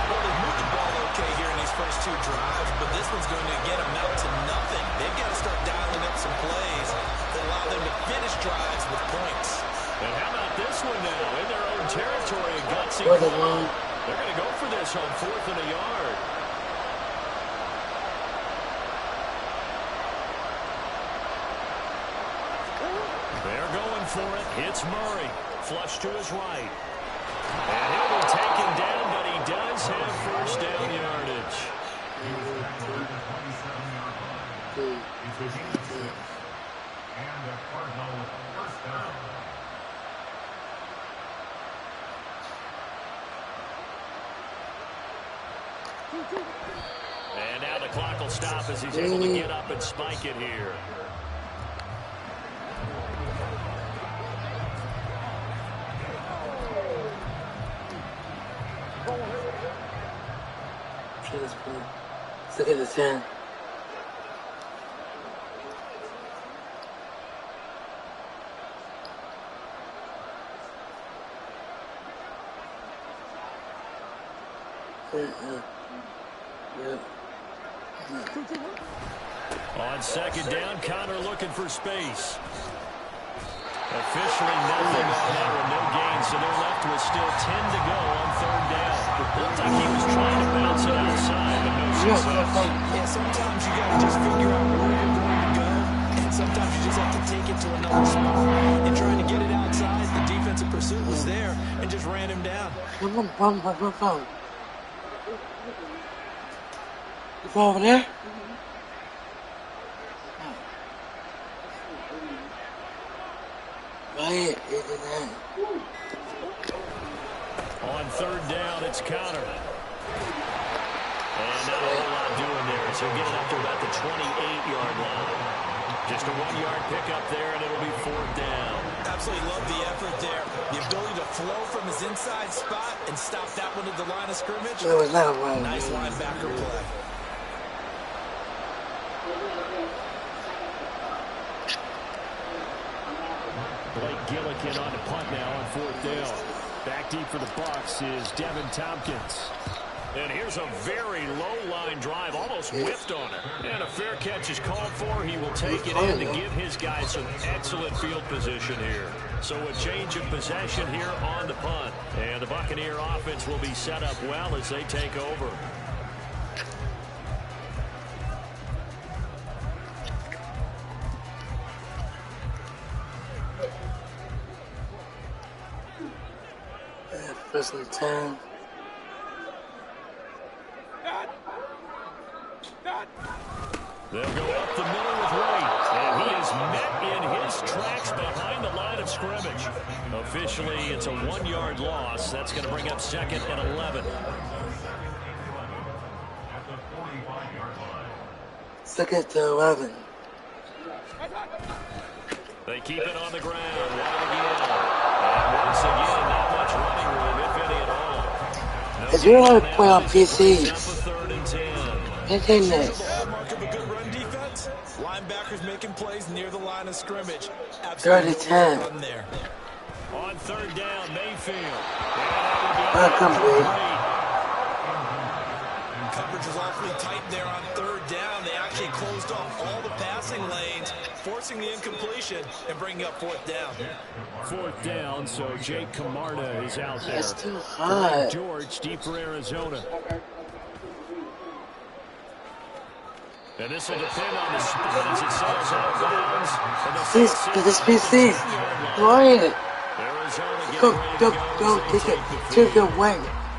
Speaker 6: Well, they moved the ball okay here in these first two drives, but this one's going to get them out to nothing. They've got to start dialing up some plays that allow them to finish drives with points.
Speaker 5: And how about this one now? In their own territory, a gutsy
Speaker 1: What a
Speaker 5: call.
Speaker 1: run.
Speaker 5: They're going to go for this on 4th and a yard. They're going for it. It's Murray. Flush to his right. And he'll be taken down, but he does have first down yardage.
Speaker 8: And the Cardinals first down.
Speaker 5: And now the clock will stop as he's able to get up and spike it here.
Speaker 1: Look at the 10. Yep.
Speaker 5: On second down, Connor looking for space. Officially nothing on that one, no gain, so they're left with still 10 to go on third down. Looked like he was trying to bounce it outside, but no success.
Speaker 6: Yeah, sometimes you got to just figure out where you're going to go, and sometimes you just have to take it to another spot. And trying to get it outside, the defensive pursuit was there and just ran him down.
Speaker 1: Come on. You go over there? Right, isn't that?
Speaker 5: On third down, it's Connor. And not a whole lot doing there, so he'll get it up to about the 28-yard line. Just a 1-yard pickup there, and it'll be fourth down.
Speaker 6: Absolutely love the effort there. The ability to flow from his inside spot and stop that one at the line of scrimmage.
Speaker 1: It was not a run.
Speaker 6: Nice linebacker play.
Speaker 5: Blake Gillikin on the punt now on fourth down. Back deep for the Bucs is Devin Tompkins. And here's a very low line drive, almost whipped on it. And a fair catch is called for. He will take it in to give his guys some excellent field position here. So a change of possession here on the punt. And the Buccaneer offense will be set up well as they take over.
Speaker 1: First and 10.
Speaker 5: They'll go up the middle with White, and he is met in his tracks behind the line of scrimmage. Officially, it's a 1-yard loss. That's going to bring up second and 11.
Speaker 1: Second to 11.
Speaker 5: They keep it on the ground. Running again. And once again, not much running room, if any at all. No
Speaker 1: Is there a lot of play on PCs?
Speaker 5: Up a third and 10.
Speaker 1: Maintain this.
Speaker 6: Hallmark of a good run defense. Linebackers making plays near the line of scrimmage.
Speaker 1: Third and 10.
Speaker 6: Run there.
Speaker 5: On third down, Mayfield.
Speaker 6: Coverage was awfully tight there on third down. They actually closed off all the passing lanes, forcing the incompletion and bringing up fourth down.
Speaker 5: Fourth down, so Jake Camarda is out there.
Speaker 1: It's too hot.
Speaker 5: George, deep for Arizona. And this will depend on the spot as it sails out of bounds.
Speaker 1: This PC. Quiet.
Speaker 5: Arizona
Speaker 1: Go, take it. Take it away.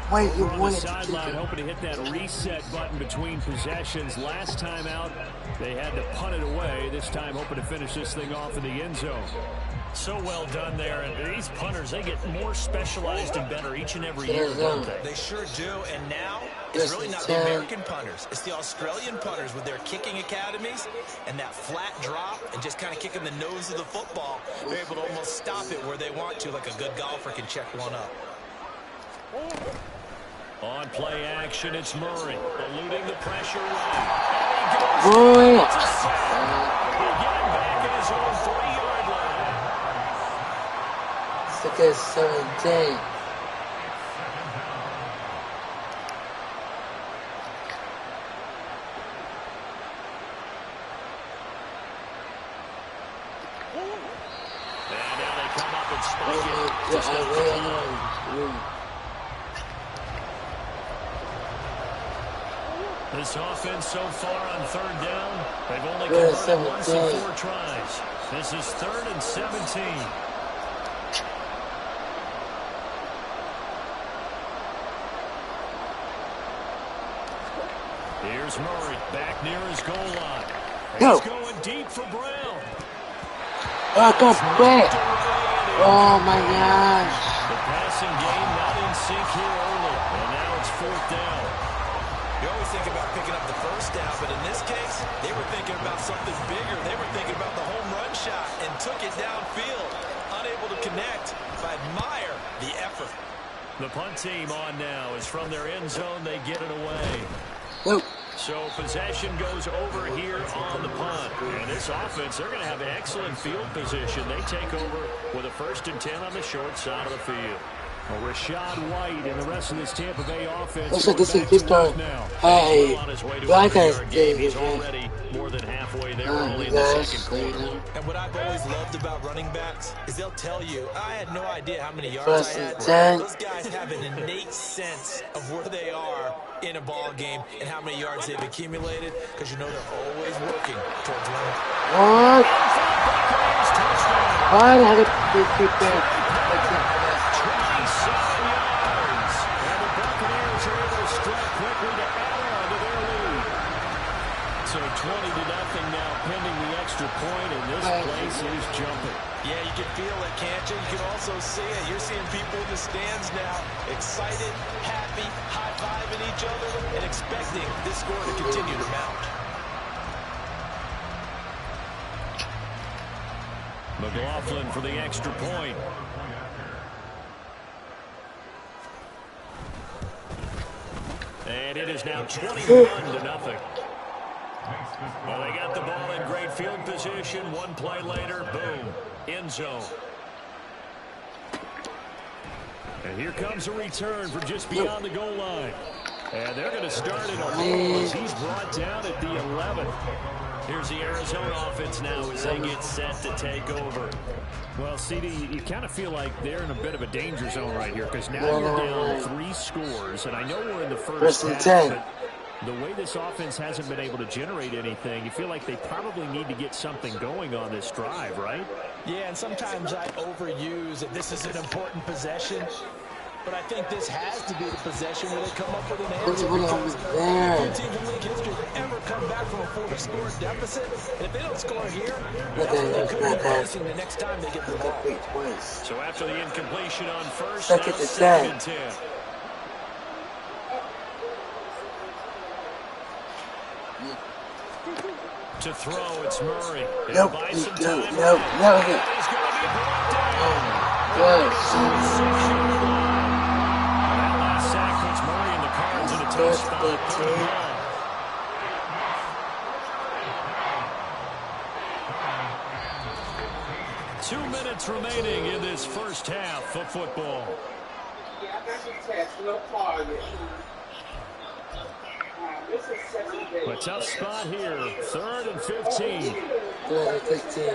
Speaker 1: Wait, you
Speaker 5: on
Speaker 1: want
Speaker 5: the
Speaker 1: it to keep
Speaker 5: sideline,
Speaker 1: it.
Speaker 5: hoping to hit that reset button between possessions. Last time out, they had to punt it away. This time, hoping to finish this thing off in the end zone. So well done there. And these punters, they get more specialized and better each and every year, don't they?
Speaker 6: They sure do. And now, it's really not the American punters. It's the Australian punters with their kicking academies and that flat drop and just kind of kicking the nose of the football. They're able to almost stop it where they want to, like a good golfer can check one up.
Speaker 5: On play action, it's Murray, eluding the pressure right. And he
Speaker 1: Boy.
Speaker 5: goes to sack. He'll get him back at his own 3-yard line.
Speaker 1: to 17.
Speaker 5: And now they come up and spike it. Just out the This offense so far on third down, they've only converted once in 4 tries. This is 3rd and 17. Here's Murray back near his goal line. He's going deep for Brown.
Speaker 1: Oh, go back. Oh my gosh.
Speaker 5: The passing game not in sync here early, and now it's 4th down.
Speaker 6: You always think about picking up the first down, but in this case, they were thinking about something bigger. They were thinking about the home run shot and took it downfield. Unable to connect. I admire the effort.
Speaker 5: The punt team on now is from their end zone. They get it away.
Speaker 1: Nope.
Speaker 5: So possession goes over here on the punt. And this offense, they're going to have excellent field position. They take over with a 1st and 10 on the short side of the field. Well, Rashad White and the rest of this Tampa Bay offense.
Speaker 1: Looks like this is this time. Hey, Valentines game.
Speaker 5: He's already more than halfway there, only in the 2nd quarter.
Speaker 6: And what I've always loved about running backs is they'll tell you, I had no idea how many yards I had. Those guys have an innate sense of where they are in a ball game and how many yards they've accumulated, because you know they're always working towards winning.
Speaker 1: What? I had a big back.
Speaker 5: 27 yards. And the Buccaneers are able to strike quickly to add on to their lead. So 20-0 now, pending the extra point, and this place is jumping.
Speaker 6: Yeah, you can feel it, can't you? You can also see it. You're seeing people in the stands now, excited, happy, high-fiving each other, and expecting this score to continue to mount.
Speaker 5: McLaughlin for the extra point. And it is now 21-0. Well, they got the ball in great field position. One play later, boom, end zone. And here comes a return from just beyond the goal line. And they're going to start in a hole as he's brought down at the 11. Here's the Arizona offense now as they get set to take over. Well, CD, you kind of feel like they're in a bit of a danger zone right here, because now you're down 3 scores, and I know we're in the first half, but the way this offense hasn't been able to generate anything, you feel like they probably need to get something going on this drive, right?
Speaker 6: Yeah, and sometimes I overuse that this is an important possession. But I think this has to be the possession where they come up with an answer, because no team in league history has ever come back from a 4-score deficit. And if they don't score here, that's what they could be facing the next time they get the ball.
Speaker 5: So after the incompletion on first,
Speaker 1: Second
Speaker 5: now
Speaker 1: to
Speaker 5: 2nd and 10. To throw, it's Murray.
Speaker 1: Nope. No.
Speaker 5: Two minutes remaining in this first half of football. A tough spot here. 3rd and 15.
Speaker 1: 3rd and 15.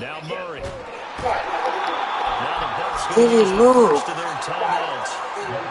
Speaker 5: Now Murray. Now the Bucs
Speaker 1: Didn't move.
Speaker 5: to their timeouts.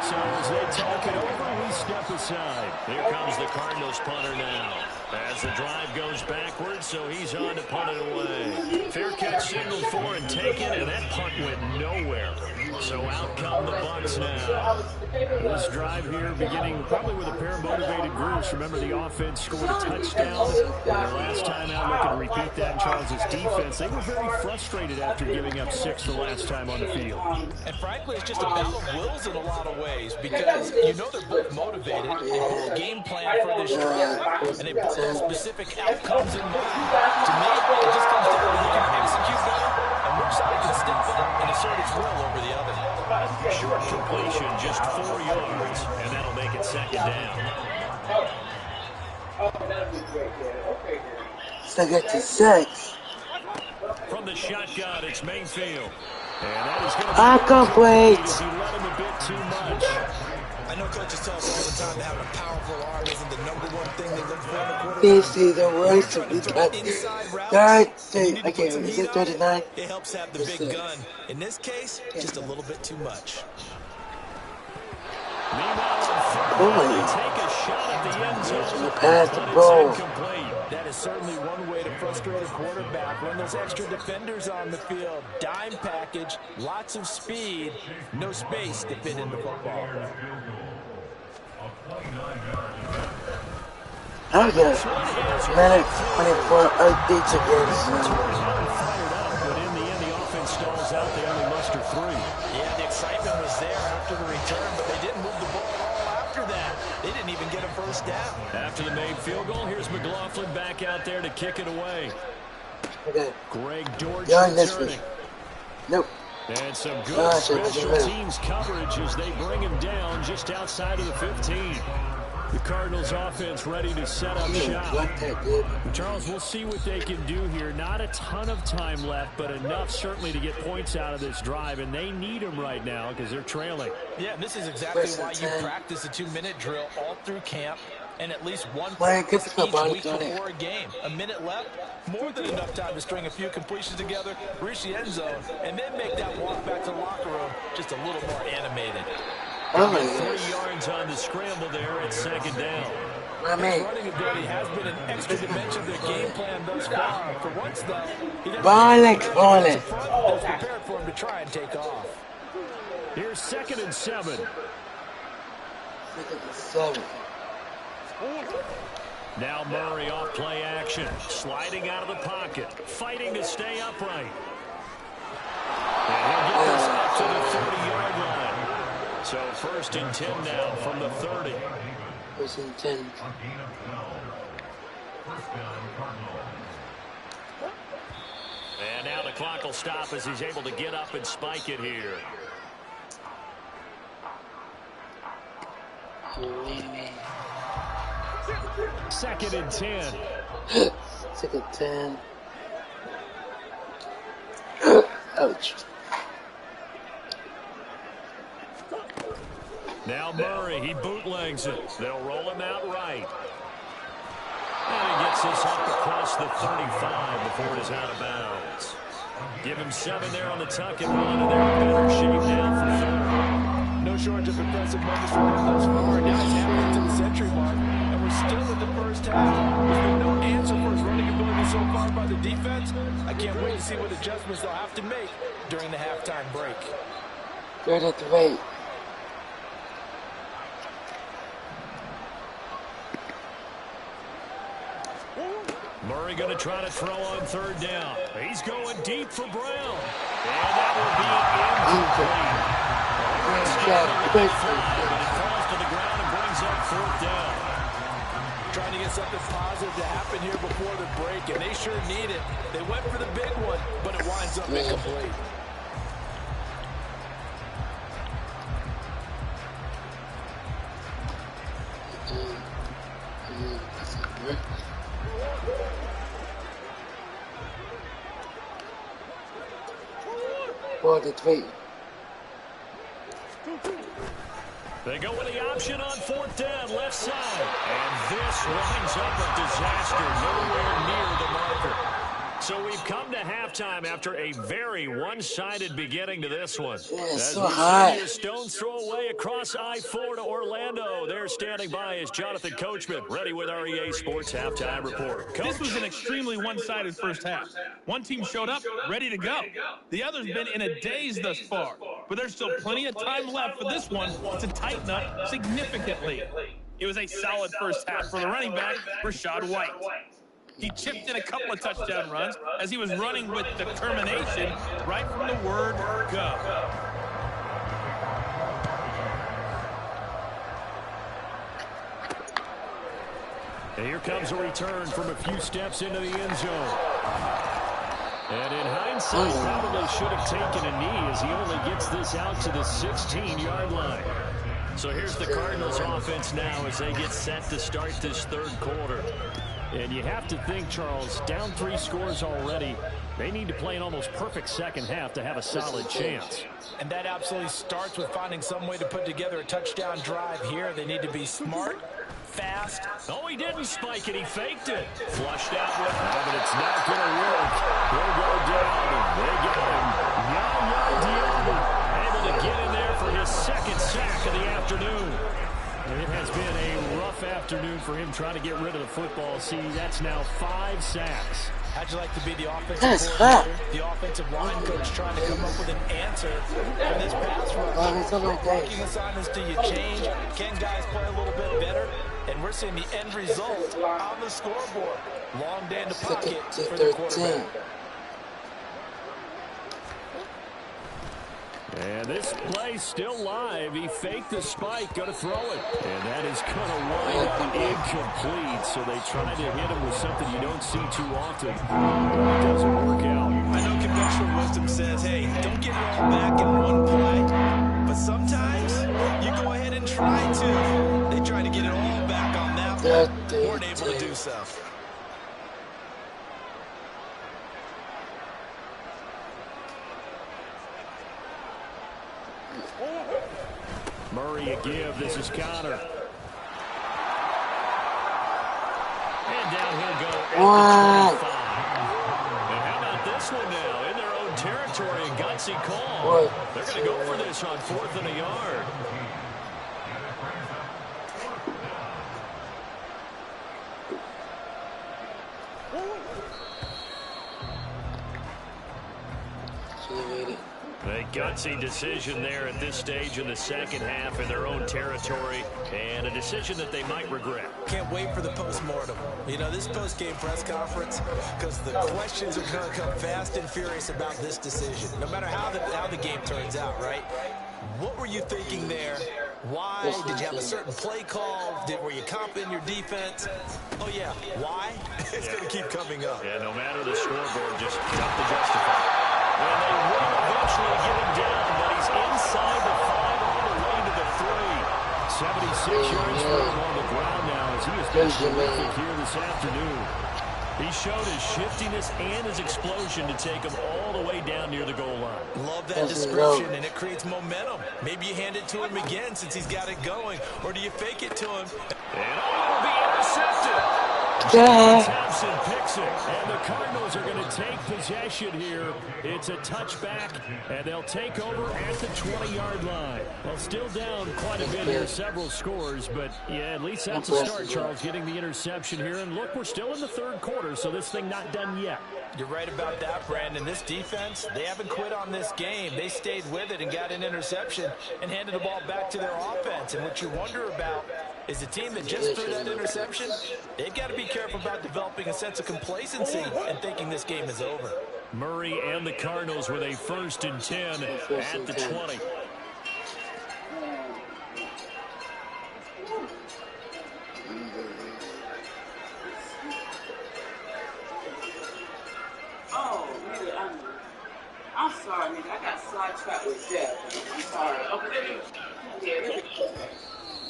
Speaker 5: So as they talk it over, we step aside. Here comes the Cardinals punter now. As the drive goes backwards, so he's on to punt it away. Fair catch signaled for and taken, and that punt went nowhere. So out come the Bucs now. This drive here beginning probably with a pair of motivated groups. Remember, the offense scored a touchdown. Their last time out, looking to repeat that in Charles' defense. They were very frustrated after giving up 6 the last time on the field.
Speaker 6: And frankly, it's just a battle of wills in a lot of ways, because you know they're both motivated. They both game plan for this drive, and they both have specific outcomes in mind. To me, it just comes down to who can execute better and which side can step up and assert its will over the other.
Speaker 5: Short completion, just 4 yards, and that'll make it 2nd down.
Speaker 1: So I got to 6.
Speaker 5: From the shotgun, it's Mayfield. And that is going to
Speaker 1: I
Speaker 5: be
Speaker 1: complete.
Speaker 5: as he let him a bit too much.
Speaker 6: I know coaches tell us all the time that having a powerful arm isn't the #1 thing they look for in a quarterback.
Speaker 1: This is the worst
Speaker 6: Trying
Speaker 1: of
Speaker 6: to
Speaker 1: the
Speaker 6: throw
Speaker 1: time.
Speaker 6: inside routes, and you need to
Speaker 1: Okay,
Speaker 6: put some
Speaker 1: is
Speaker 6: heat
Speaker 1: it
Speaker 6: on it.
Speaker 1: 39?
Speaker 6: It helps have the big gun. In this case, just a little bit too much.
Speaker 5: Meanwhile, on third down, they take a shot at the end zone,
Speaker 1: Pass the
Speaker 5: but it's
Speaker 1: ball.
Speaker 5: incomplete.
Speaker 6: That is certainly one way to frustrate a quarterback. Run those extra defenders on the field. Dime package, lots of speed, no space to fit in the football.
Speaker 1: I got minute 24 updates again.
Speaker 5: Fired up, but in the end, the offense stalls out. They only muster 3.
Speaker 6: Yeah, the excitement was there after the return, but they didn't move the ball at all after that. They didn't even get a first down.
Speaker 5: After the made field goal, here's McLaughlin back out there to kick it away.
Speaker 1: Okay.
Speaker 5: Greg Dortch
Speaker 1: returning. Nope.
Speaker 5: And some good special teams coverage as they bring him down just outside of the 15. The Cardinals offense ready to set up shop. Charles, we'll see what they can do here. Not a ton of time left, but enough certainly to get points out of this drive, and they need them right now because they're trailing.
Speaker 6: Yeah, and this is exactly why you practice a 2-minute drill all through camp and at least one practice each week before a game. A minute left, more than enough time to string a few completions together, reach the end zone, and then make that walk back to the locker room just a little more animated.
Speaker 5: 3 yards on the scramble there at second down.
Speaker 6: His running ability has been an extra dimension of their game plan thus far. For once, though, he doesn't
Speaker 1: Valentines.
Speaker 6: that's prepared for him to try and take off.
Speaker 5: Here's 2nd and 7.
Speaker 1: 2nd and 7.
Speaker 5: Now Murray off play action, sliding out of the pocket, fighting to stay upright. And he'll get this up to the 30-yard line. So 1st and 10 now from the 30.
Speaker 1: 1st and 10.
Speaker 5: And now the clock will stop as he's able to get up and spike it here. Second and 10.
Speaker 1: 2nd and 10. Ouch.
Speaker 5: Now Murray, he bootlegs it. They'll roll him out right. And he gets this up across the 35 before it is out of bounds. Give him 7 there on the tuck and run, and they're in better shape now for 3rd.
Speaker 6: No shortage of impressive numbers from him thus far. Now he's halfway to the century mark, and we're still in the first half. There's been no answer for his running ability so far by the defense. I can't wait to see what adjustments they'll have to make during the halftime break.
Speaker 1: 3rd and 3.
Speaker 5: Murray going to try to throw on 3rd down. He's going deep for Brown. And that will be incomplete. But it falls to the ground and brings up 4th down.
Speaker 6: Trying to get something positive to happen here before the break, and they sure need it. They went for the big one, but it winds up incomplete.
Speaker 5: They go with the option on 4th down, left side. And this winds up a disaster, nowhere near the marker. So we've come to halftime after a very one-sided beginning to this one.
Speaker 1: Yeah, it's
Speaker 5: As
Speaker 1: so
Speaker 5: we
Speaker 1: hot.
Speaker 5: see a stone's throw away across I-4 to Orlando. There standing by is Jonathan Coachman, ready with our EA Sports Halftime Report. Coach.
Speaker 7: This was an extremely one-sided first half. One team showed up, ready to go. The other's been in a daze thus far. But there's still plenty of time left for this one to tighten up significantly. It was a solid first half for the running back, Rachaad White. He chipped in a couple of touchdown runs as he was running with determination right from the word go.
Speaker 5: And here comes a return from a few steps into the end zone. And in hindsight, probably should have taken a knee as he only gets this out to the 16-yard line. So here's the Cardinals offense now as they get set to start this third quarter. And you have to think, Charles, down 3 scores already. They need to play an almost perfect second half to have a solid chance.
Speaker 6: And that absolutely starts with finding some way to put together a touchdown drive here. They need to be smart, fast.
Speaker 5: Oh, he didn't spike it. He faked it. Flushed out with it, but it's not going to work. He'll go down, and they get him. Yaya Diaby able to get in there for his second sack of the afternoon. And it has been a rough afternoon for him trying to get rid of the football. See, that's now 5 sacks.
Speaker 6: How'd you like to be the offensive coordinator, the offensive line coach trying to come up with an answer for this pass rush? Blocking assignments, do you change? Can guys play a little bit better? And we're seeing the end result on the scoreboard. Long day in the pocket for the quarterback.
Speaker 5: And this play's still live. He faked the spike, going to throw it. And that is going to wind up incomplete. So they try to hit him with something you don't see too often. It doesn't work out.
Speaker 6: I know conventional wisdom says, hey, don't get it all back in one play. But sometimes you go ahead and try to. They try to get it all back on that one. Weren't able to do so.
Speaker 5: Murray a give. This is Connor. And down he'll go at the 25. And how about this one now? In their own territory, a gutsy call. They're going to go for this on 4th and a yard. A gutsy decision there at this stage in the second half in their own territory, and a decision that they might regret.
Speaker 6: Can't wait for the post-mortem. You know, this post-game press conference, because the questions are going to come fast and furious about this decision, no matter how the game turns out, right? What were you thinking there? Why? Did you have a certain play call? Were you confident in your defense? Oh, yeah. Why? It's going to keep coming up.
Speaker 5: Yeah, no matter the scoreboard, just tough to justify. And they will eventually get him down, but he's inside the 5 all the way to the 3. 76 yards for him on the ground now as he has been terrific here this afternoon. He showed his shiftiness and his explosion to take him all the way down near the goal line.
Speaker 6: Love that description, and it creates momentum. Maybe you hand it to him again since he's got it going, or do you fake it to him?
Speaker 5: And it'll be intercepted. Thompson picks it, and the Cardinals are going to take possession here. It's a touchback, and they'll take over at the 20-yard line. Well, still down quite a bit here, several scores, but yeah, at least that's a start, Charles, getting the interception here. And look, we're still in the third quarter, so this thing not done yet.
Speaker 6: You're right about that, Brandon. This defense, they haven't quit on this game. They stayed with it and got an interception and handed the ball back to their offense. And what you wonder about is the team that just threw that interception, they've got to be careful about developing a sense of complacency and thinking this game is over.
Speaker 5: Murray and the Cardinals with a 1st and 10 at the 20.
Speaker 2: I'm sorry, nigga. I got sidetracked with Jeff. I'm sorry. Okay.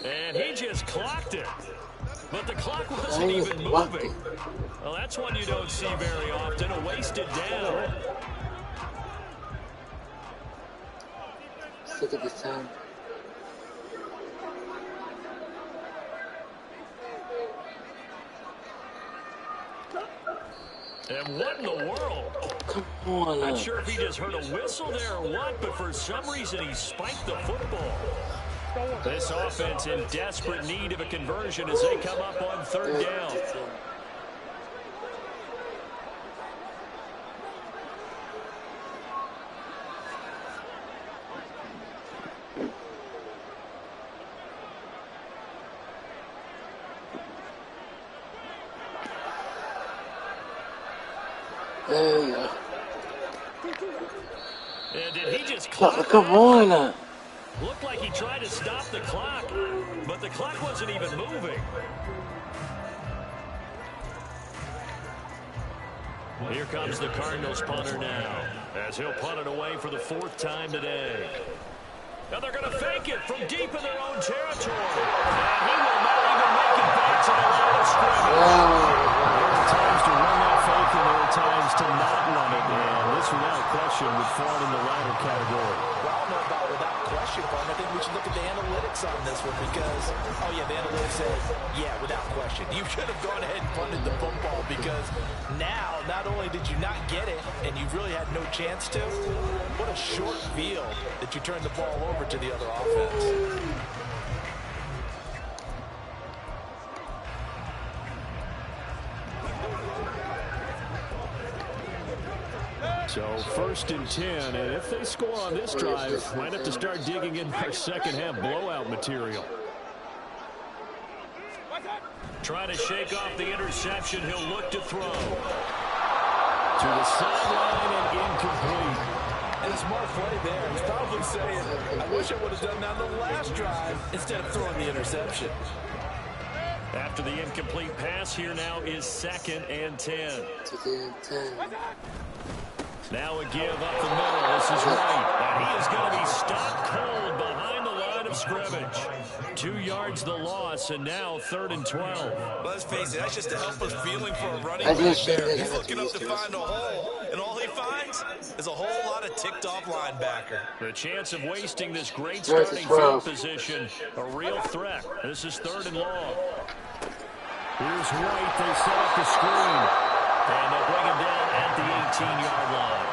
Speaker 5: And he just clocked it. But the clock wasn't even moving. Well, that's one you don't see very often. A wasted down.
Speaker 1: Look at this time.
Speaker 5: And what in the world?
Speaker 1: Come on.
Speaker 5: Not sure if he just heard a whistle there or what, but for some reason he spiked the football. This offense in desperate need of a conversion as they come up on 3rd down.
Speaker 1: There you go.
Speaker 5: And did he just clock?
Speaker 1: Come on.
Speaker 5: Looked like he tried to stop the clock, but the clock wasn't even moving. Here comes the Cardinals punter now, as he'll punt it away for the 4th time today. Now they're going to fake take it from deep in their own territory. And he will not even make it back to the line of scrimmage. There are times to run that fake, and there are times to not run it. And this, without question, would fall in the latter category.
Speaker 6: Well, I don't know about without question, but I think we should look at the analytics on this one because, oh, yeah, the analytics say, yeah, without question. You should have gone ahead and punted the football because now, not only did you not get it, and you really had no chance to, what a short field that you turned the ball over to the other offense.
Speaker 5: So 1st and 10, and if they score on this drive, might have to start digging in their second half blowout material. Trying to shake off the interception, he'll look to throw. To the sideline and incomplete.
Speaker 6: And a smart play there. He's probably saying, I wish I would have done that on the last drive instead of throwing the interception.
Speaker 5: After the incomplete pass, here now is 2nd and 10. Now a give up the middle. This is right. And he is going to be stopped cold behind the line of scrimmage. 2 yards the loss, and now 3rd and 12.
Speaker 6: Let's face it, that's just a helpless feeling for a running back there. He's looking up to find a hole, and all he finds is a whole lot of ticked-off linebacker.
Speaker 5: The chance of wasting this great starting field position, a real threat. This is 3rd and long. Here's White. They set up the screen. And they'll bring him down at the 18-yard line.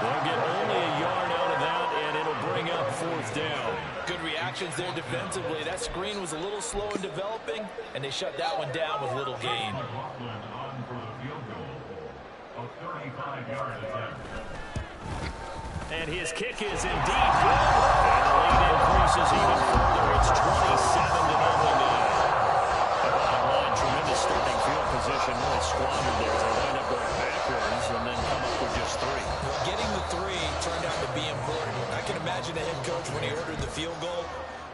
Speaker 5: They'll get only a yard out of that, and it'll bring up 4th down.
Speaker 6: Good reactions there defensively. That screen was a little slow in developing, and they shut that one down with little gain.
Speaker 5: And his kick is indeed good. And the lead increases even further. It's 27-0 now. Bottom line, tremendous starting field position. Really squandered there. They wind up going backwards and then come up with just 3.
Speaker 6: Well, getting the 3 turned out to be important. I can imagine the head coach when he ordered the field goal.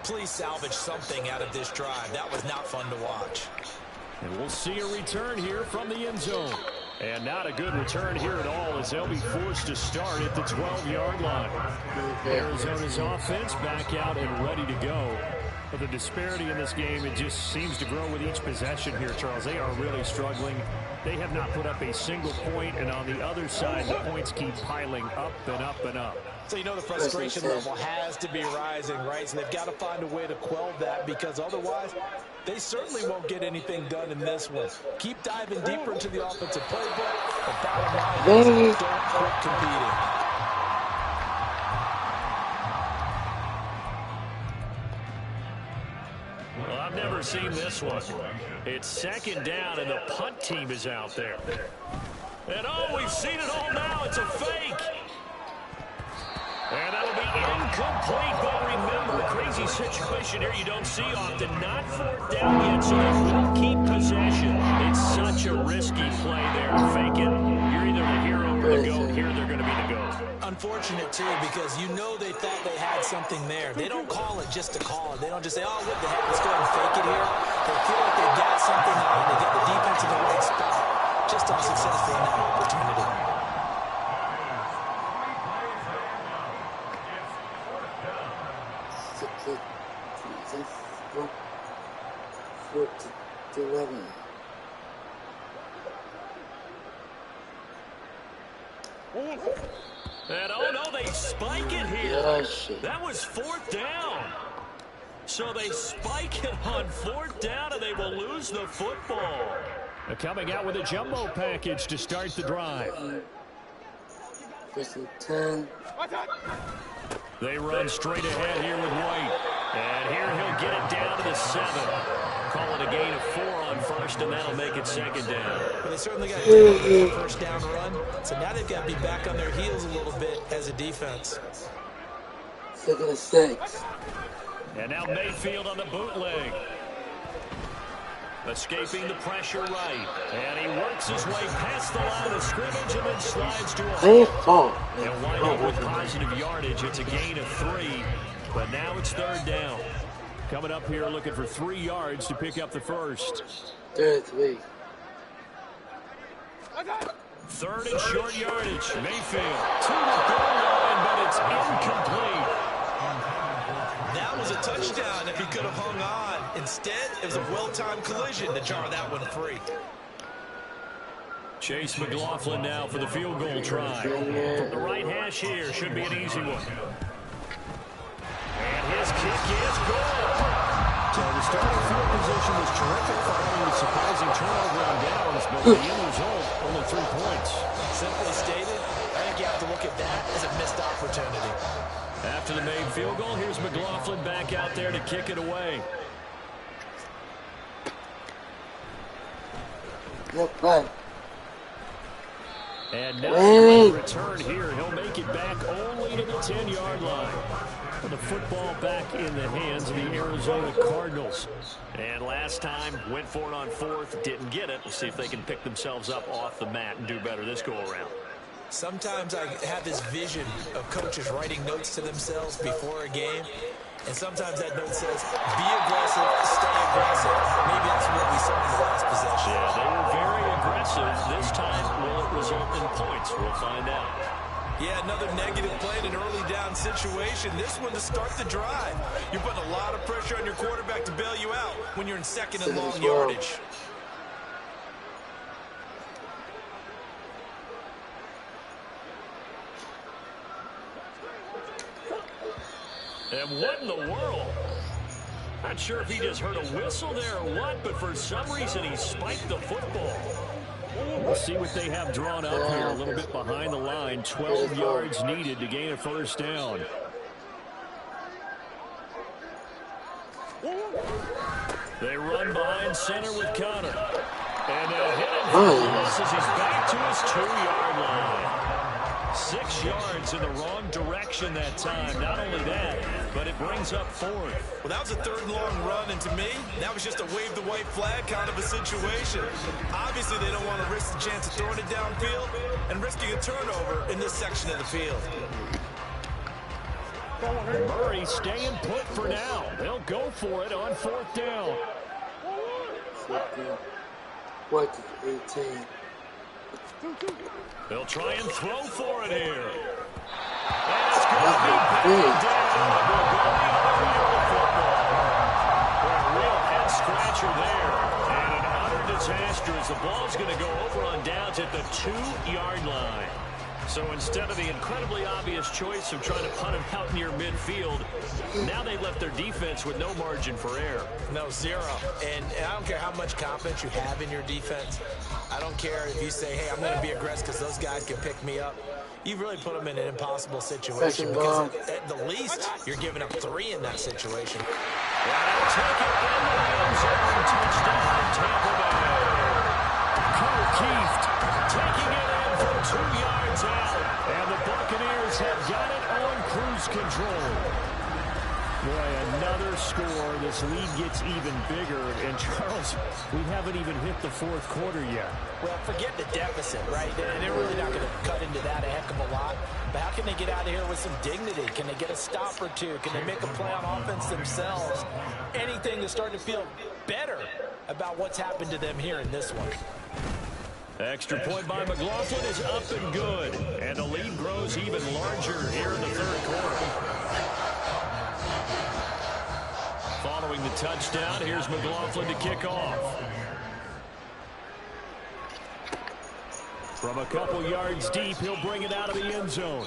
Speaker 6: Please salvage something out of this drive. That was not fun to watch.
Speaker 5: And we'll see a return here from the end zone. And not a good return here at all as they'll be forced to start at the 12-yard line. Arizona's offense back out and ready to go. But the disparity in this game, it just seems to grow with each possession here, Charles. They are really struggling. They have not put up a single point, and on the other side, the points keep piling up and up and up.
Speaker 6: So you know the frustration level has to be rising, right? So they've got to find a way to quell that because otherwise they certainly won't get anything done in this one. Keep diving deeper into the offensive playbook. The bottom line is don't quit competing.
Speaker 5: Well, I've never seen this one. It's 2nd down, and the punt team is out there. And oh, we've seen it all now. It's a fake. And that'll be incomplete, but remember, crazy situation here you don't see often. Not 4th down yet, so they will keep possession. It's such a risky play there to fake it. You're either the hero or the goat. Here they're going to be the goat.
Speaker 6: Unfortunate, too, because you know they thought they had something there. They don't call it just to call it. They don't just say, oh, what the heck, let's go ahead and fake it here. They feel like they got something on. They get the defense in the right spot. Just unsuccessful in that opportunity.
Speaker 5: And oh no, they spike it here. That was 4th down. So they spike it on 4th down and they will lose the football. They're coming out with a jumbo package to start the drive.
Speaker 1: 1st and 10.
Speaker 5: They run straight ahead here with White. And here he'll get it down to the 7. Call it a gain of 4 on 1st, and that'll make it 2nd down.
Speaker 6: Well, they certainly got to do a 1st down run. So now they've got to be back on their heels a little bit as a defense.
Speaker 1: 2nd and 6.
Speaker 5: And now Mayfield on the bootleg. Escaping the pressure right. And he works his way past the line of scrimmage and then slides to a hole. And winding with positive yardage. It's a gain of 3. But now it's 3rd down. Coming up here looking for 3 yards to pick up the first.
Speaker 1: 3rd.
Speaker 5: 3rd and short yardage. Mayfield to the goal line, but it's incomplete.
Speaker 6: That was was a touchdown if he could have hung on. Instead, it was a well-timed collision to jar that one free.
Speaker 5: Chase McLaughlin now for the field goal try. From the right hash here, should be an easy one. And his kick is good. So the starting field position was terrific following the surprising turnover on downs, but the end result, only 3 points.
Speaker 6: Simply stated, I think you have to look at that as a missed opportunity.
Speaker 5: After the made field goal, here's McLaughlin back out there to kick it away. And now a return here. He'll make it back only to the 10-yard line. The football back in the hands of the Arizona Cardinals. And last time, went for it on 4th, didn't get it. We'll see if they can pick themselves up off the mat and do better this go-around.
Speaker 6: Sometimes I have this vision of coaches writing notes to themselves before a game. And sometimes that note says, be aggressive, stay aggressive. Maybe that's what we saw in the last possession.
Speaker 5: Yeah, they were very aggressive. This time, will it result in points? We'll find out.
Speaker 6: Yeah, another negative play in an early down situation. This one to start the drive. You're putting a lot of pressure on your quarterback to bail you out when you're in second and long yardage.
Speaker 5: And what in the world? Not sure if he just heard a whistle there or what, but for some reason he spiked the football. We'll see what they have drawn up here. A little bit behind the line. 12 yards needed to gain a first down. They run behind center with Connor. And they'll hit him for the loss as he's back to his 2-yard line. 6 yards in the wrong direction that time. Not only that, but it brings up 4th.
Speaker 6: Well, that was a 3rd and long run, and to me, that was just a wave the white flag kind of a situation. Obviously, they don't want to risk the chance of throwing it downfield and risking a turnover in this section of the field.
Speaker 5: Murray staying put for now. They'll go for it on 4th down.
Speaker 1: 18.
Speaker 5: They'll try and throw for it here. And it's going to be batted down. We'll go the other way with the football. A real head scratcher there. And an utter disaster as the ball's going to go over on downs at the 2-yard line. So instead of the incredibly obvious choice of trying to punt him out near midfield, now they left their defense with no margin for error.
Speaker 6: No, 0. And I don't care how much confidence you have in your defense. I don't care if you say, hey, I'm going to be aggressive because those guys can pick me up. You really put them in an impossible situation because at the least, you're giving up 3 in that situation.
Speaker 5: They'll take it in the end zone. Touchdown, Tampa Bay. Keith taking it in from 2 yards out. And the Buccaneers have got it on cruise control. Boy, another score. This lead gets even bigger. And, Charles, we haven't even hit the 4th quarter yet.
Speaker 6: Well, forget the deficit, right? They're really not going to cut into that a heck of a lot. But how can they get out of here with some dignity? Can they get a stop or two? Can they make a play on offense themselves? Anything to start to feel better about what's happened to them here in this one.
Speaker 5: Extra point by McLaughlin is up and good. And the lead grows even larger here in the 3rd quarter. Following the touchdown, here's McLaughlin to kick off. From a couple yards deep, he'll bring it out of the end zone.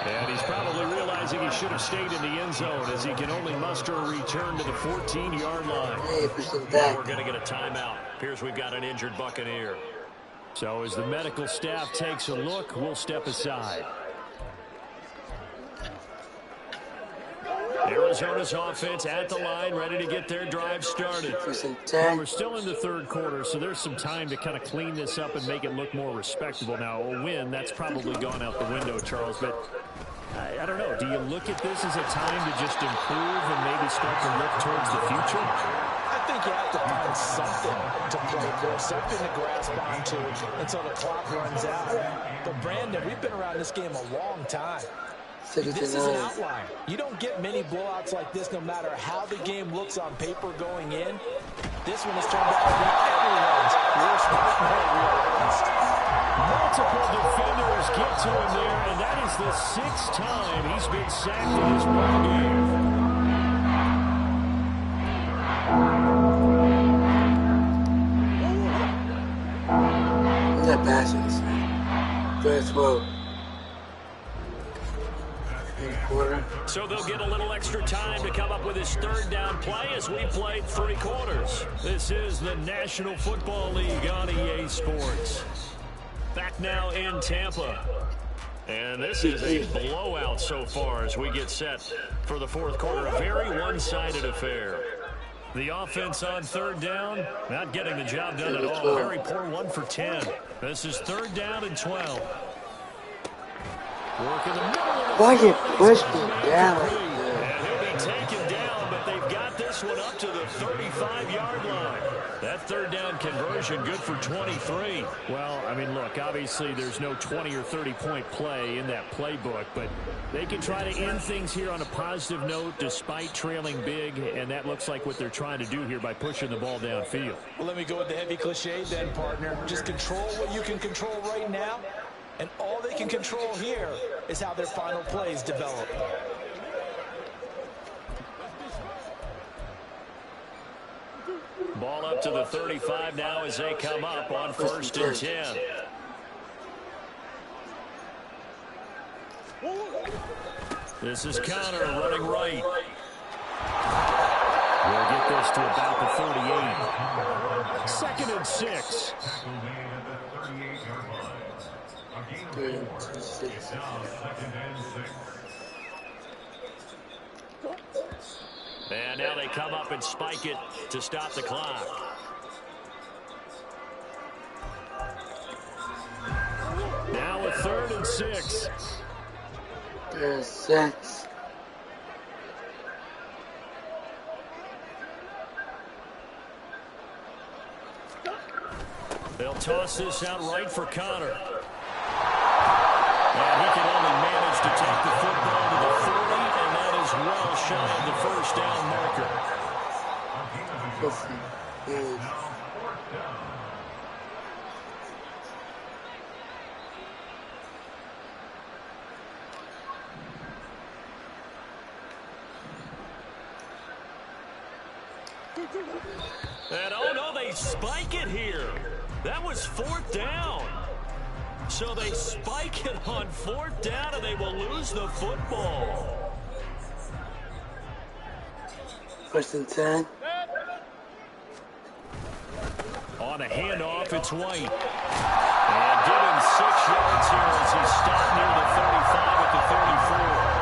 Speaker 5: And he's probably realizing he should have stayed in the end zone as he can only muster a return to the 14-yard line. We're going to get a timeout. Appears we've got an injured Buccaneer. So as the medical staff takes a look, we'll step aside. Arizona's offense at the line, ready to get their drive started. Well, we're still in the 3rd quarter, so there's some time to kind of clean this up and make it look more respectable. Now, a win, that's probably gone out the window, Charles, but I don't know. Do you look at this as a time to just improve and maybe start to look towards the future?
Speaker 6: I think you have to find something to play for, something to grasp onto until the clock runs out. But, Brandon, we've been around this game a long time. This is an outlier. You don't get many blowouts like this no matter how the game looks on paper going in. This one has turned out to be everyone's worst nightmare realized.
Speaker 5: Multiple defenders get to him there, and that is the 6th time he's been sacked in this ball game.
Speaker 1: 12.
Speaker 5: So they'll get a little extra time to come up with his third down play as we played 3 quarters. This is the National Football League on EA Sports. Back now in Tampa. And this is a blowout so far as we get set for the fourth quarter. A very one-sided affair. The offense on third down, not getting the job done at all. Very poor 1 for 10. This is 3rd down and 12. Work in the middle of the
Speaker 1: Why you push me down?
Speaker 5: and he'll be taken down, but they've got this one up to the 35-yard line. That 3rd down conversion good for 23.
Speaker 9: Well, I mean, look, obviously there's no 20 or 30-point play in that playbook, but they can try to end things here on a positive note despite trailing big, and that looks like what they're trying to do here by pushing the ball downfield.
Speaker 6: Well, let me go with the heavy cliche then, partner. Just control what you can control right now, and all they can control here is how their final plays develop.
Speaker 5: Ball up to the 35 now as they come up on 1st and 10. This is Connor running right.
Speaker 9: We'll get this to about the 38. 2nd and 6.
Speaker 5: And now they come up and spike it to stop the clock.
Speaker 9: Now a 3rd and 6.
Speaker 1: 3rd and 6.
Speaker 5: They'll toss this out right for Connor. And he can only manage to take the football to the 40, and that is well shy of the 1st down marker. And oh no, they spike it here. That was 4th down. So they spike it on 4th down, and they will lose the football.
Speaker 1: 1st and 10.
Speaker 5: On a handoff, it's White. And give him 6 yards here as he stopped near the 35 at the 34.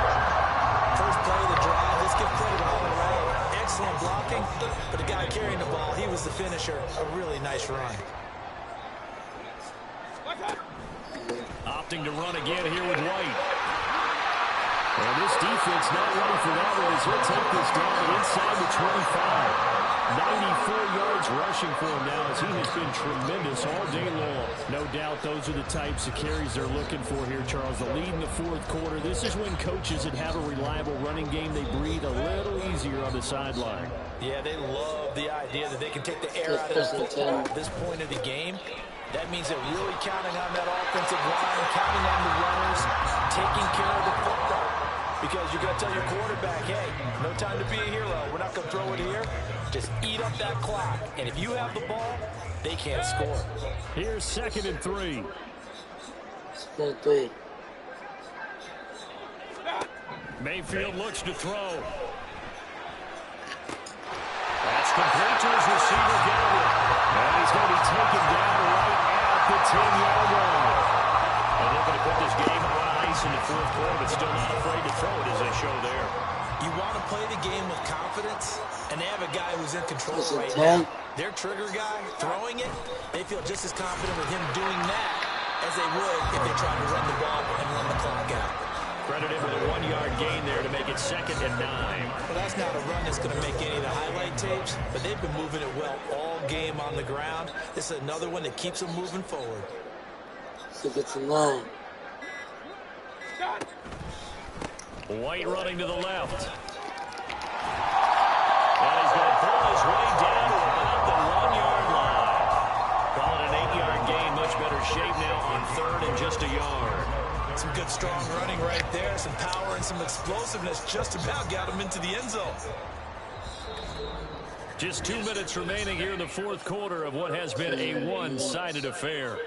Speaker 6: First play of the drive. Let's give credit all around. Excellent blocking, but the guy carrying the ball, he was the finisher. A really nice run.
Speaker 5: Opting to run again here with White.
Speaker 9: And this defense not ready for that one as he'll take this down inside the 25. 94 yards rushing for him now as he has been tremendous all day long. No doubt those are the types of carries they're looking for here, Charles. The lead in the 4th quarter. This is when coaches that have a reliable running game, they breathe a little easier on the sideline.
Speaker 6: Yeah, they love the idea that they can take the air out of the football at this point of the game. That means they're really counting on that offensive line, counting on the runners, taking care of the football. Because you're going to tell your quarterback, hey, no time to be a hero. We're not going to throw it here. Just eat up that clock. And if you have the ball, they can't score.
Speaker 9: Here's 2nd and 3.
Speaker 1: 2nd and 3.
Speaker 5: Mayfield looks to throw. That's complete to his receiver, Gallup. And he's going to be taken down right at the 10-yard line. And they're going to put this game on ice in the 4th quarter, but still not afraid to throw it as they show there.
Speaker 6: You want to play the game with confidence, and they have a guy who's in control right
Speaker 1: 10.
Speaker 6: now. Their trigger guy throwing it, they feel just as confident with him doing that as they would if they tried to run the ball and run the clock out.
Speaker 5: Credit him with a 1-yard gain there to make it 2nd and 9.
Speaker 6: Well, that's not a run that's going to make any of the highlight tapes, but they've been moving it well all game on the ground. This is another one that keeps them moving forward.
Speaker 1: 2nd and 9.
Speaker 5: White running to the left. And he's going to pull his way down to about the 1-yard line. Call it an 8-yard gain. Much better shape now on 3rd and just a yard.
Speaker 6: Some good strong running right there. Some power and some explosiveness just about got him into the end zone.
Speaker 5: Just 2 minutes remaining here in the 4th quarter of what has been a one-sided affair.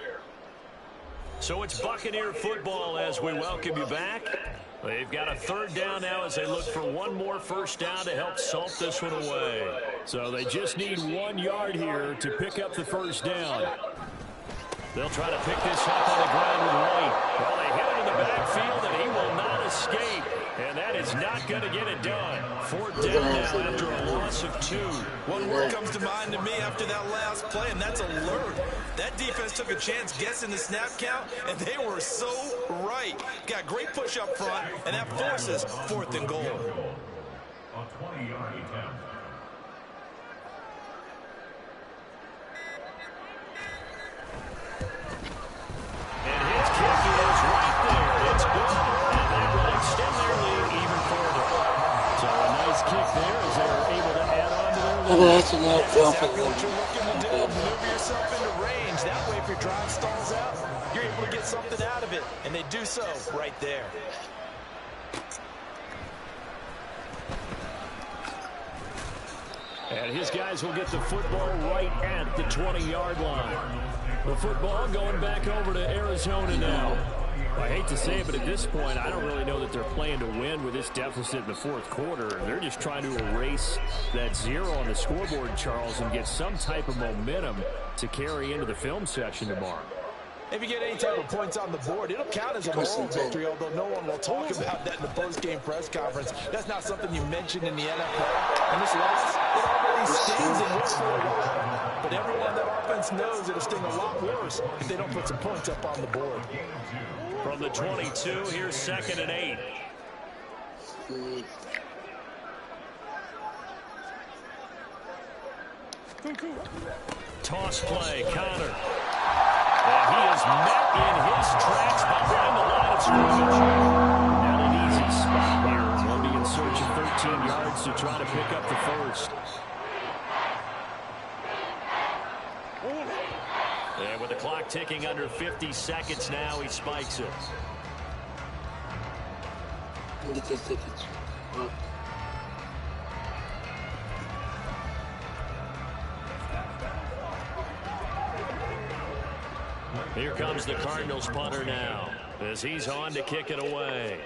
Speaker 5: So it's Buccaneer football as we welcome you back. They've got a third down now as they look for one more first down to help salt this one away.
Speaker 9: So they just need 1 yard here to pick up the first down.
Speaker 5: They'll try to pick this up on the ground with White. Well, they hit him in the backfield, and he will not escape. And that is not going to get it done. 4th down now after a loss of 2.
Speaker 6: One word comes to mind to me after that last play, and that's alert. That defense took a chance guessing the snap count, and they were so right. Got great push up front, and that forces 4th and goal.
Speaker 8: A 20-yard attempt.
Speaker 5: And his kick is right there. It's good, and they will extend their lead even further.
Speaker 9: So a nice kick there as they're able to add on to their lead.
Speaker 6: That's exactly what you're looking to do. Maneuver yourself into range. That way, if your drive stalls out, you're able to get something out of it. And they do so right there.
Speaker 9: And his guys will get the football right at the 20-yard line. The football going back over to Arizona now. I hate to say it, but at this point, I don't really know that they're playing to win with this deficit in the fourth quarter. They're just trying to erase that 0 on the scoreboard, Charles, and get some type of momentum to carry into the film session tomorrow.
Speaker 6: If you get any type of points on the board, it'll count as a moral victory, although no one will talk about that in the post-game press conference. That's not something you mentioned in the NFL. And this loss, it already stings and will for a while. But everyone on that offense knows it'll sting a lot worse if they don't put some points up on the board.
Speaker 5: From the 22, here's 2nd and 8. Toss play, Connor. And he is met in his tracks behind the line of scrimmage.
Speaker 9: Not an easy spot here. They'll be in search of 13 yards to try to pick up the first.
Speaker 5: And with the clock ticking under 50 seconds now, he spikes it. Here comes the Cardinals punter now as he's on to kick it away.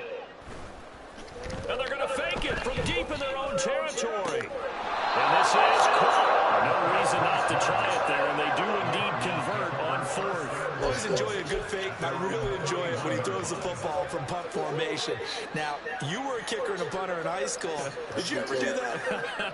Speaker 5: And they're going to fake it from deep in their own territory. And this is caught. No reason not to try it there, and they do indeed convert on 4th.
Speaker 6: Always enjoy a good fake, but I really enjoy it when he throws the football from punt formation. Now, you were a kicker and a punter in high school. Did you ever do that?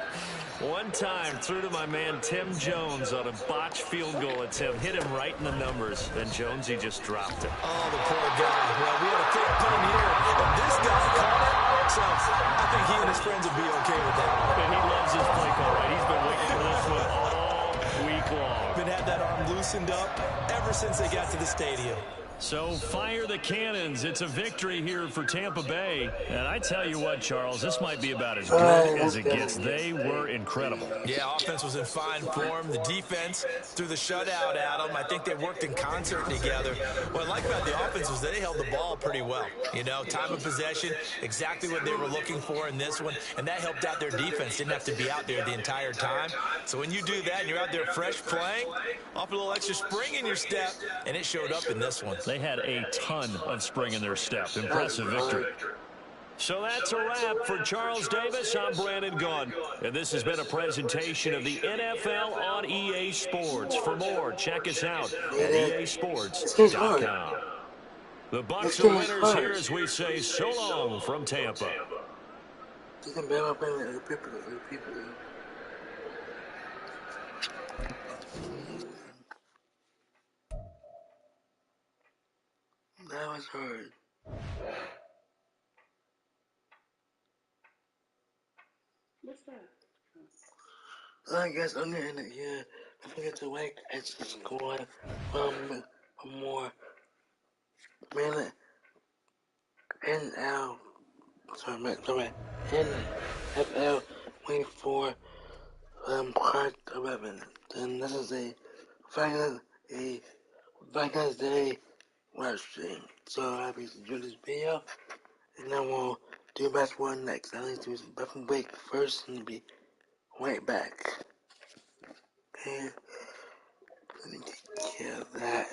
Speaker 5: One time, threw to my man Tim Jones on a botched field goal attempt. Hit him right in the numbers, and Jonesy just dropped it.
Speaker 6: Oh, the poor guy. Well, we had a fake punt here, and this guy caught it. So I think he and his friends will be okay with that.
Speaker 5: And he loves his play call, right? He's been waiting for this one all week long.
Speaker 6: Been had that arm loosened up ever since they got to the stadium.
Speaker 5: So fire the cannons. It's a victory here for Tampa Bay. And I tell you what, Charles, this might be about as good as it gets. They were incredible.
Speaker 6: Yeah, offense was in fine form. The defense threw the shutout at them. I think they worked in concert together. What I like about the offense was they held the ball pretty well. You know, time of possession, exactly what they were looking for in this one. And that helped out their defense. Didn't have to be out there the entire time. So when you do that and you're out there fresh playing, off a little extra spring in your step, and it showed up in this one.
Speaker 5: They had a ton of spring in their step. Impressive victory. So that's a wrap for Charles Davis. I'm Brandon Gunn. And this has been a presentation of the NFL on EA Sports. For more, check us out at easports.com. The Bucs are winners here as we say so long from Tampa.
Speaker 1: That was hard.
Speaker 2: What's that?
Speaker 1: I guess I'm gonna end it here. Don't forget to like and subscribe for more minute NFL 24 part 11. And this is a Valentine's Day live stream. So I'll be enjoying this video, and then we'll do basketball next. I need to do some bathroom break first and be right back. Okay, let me take care of that.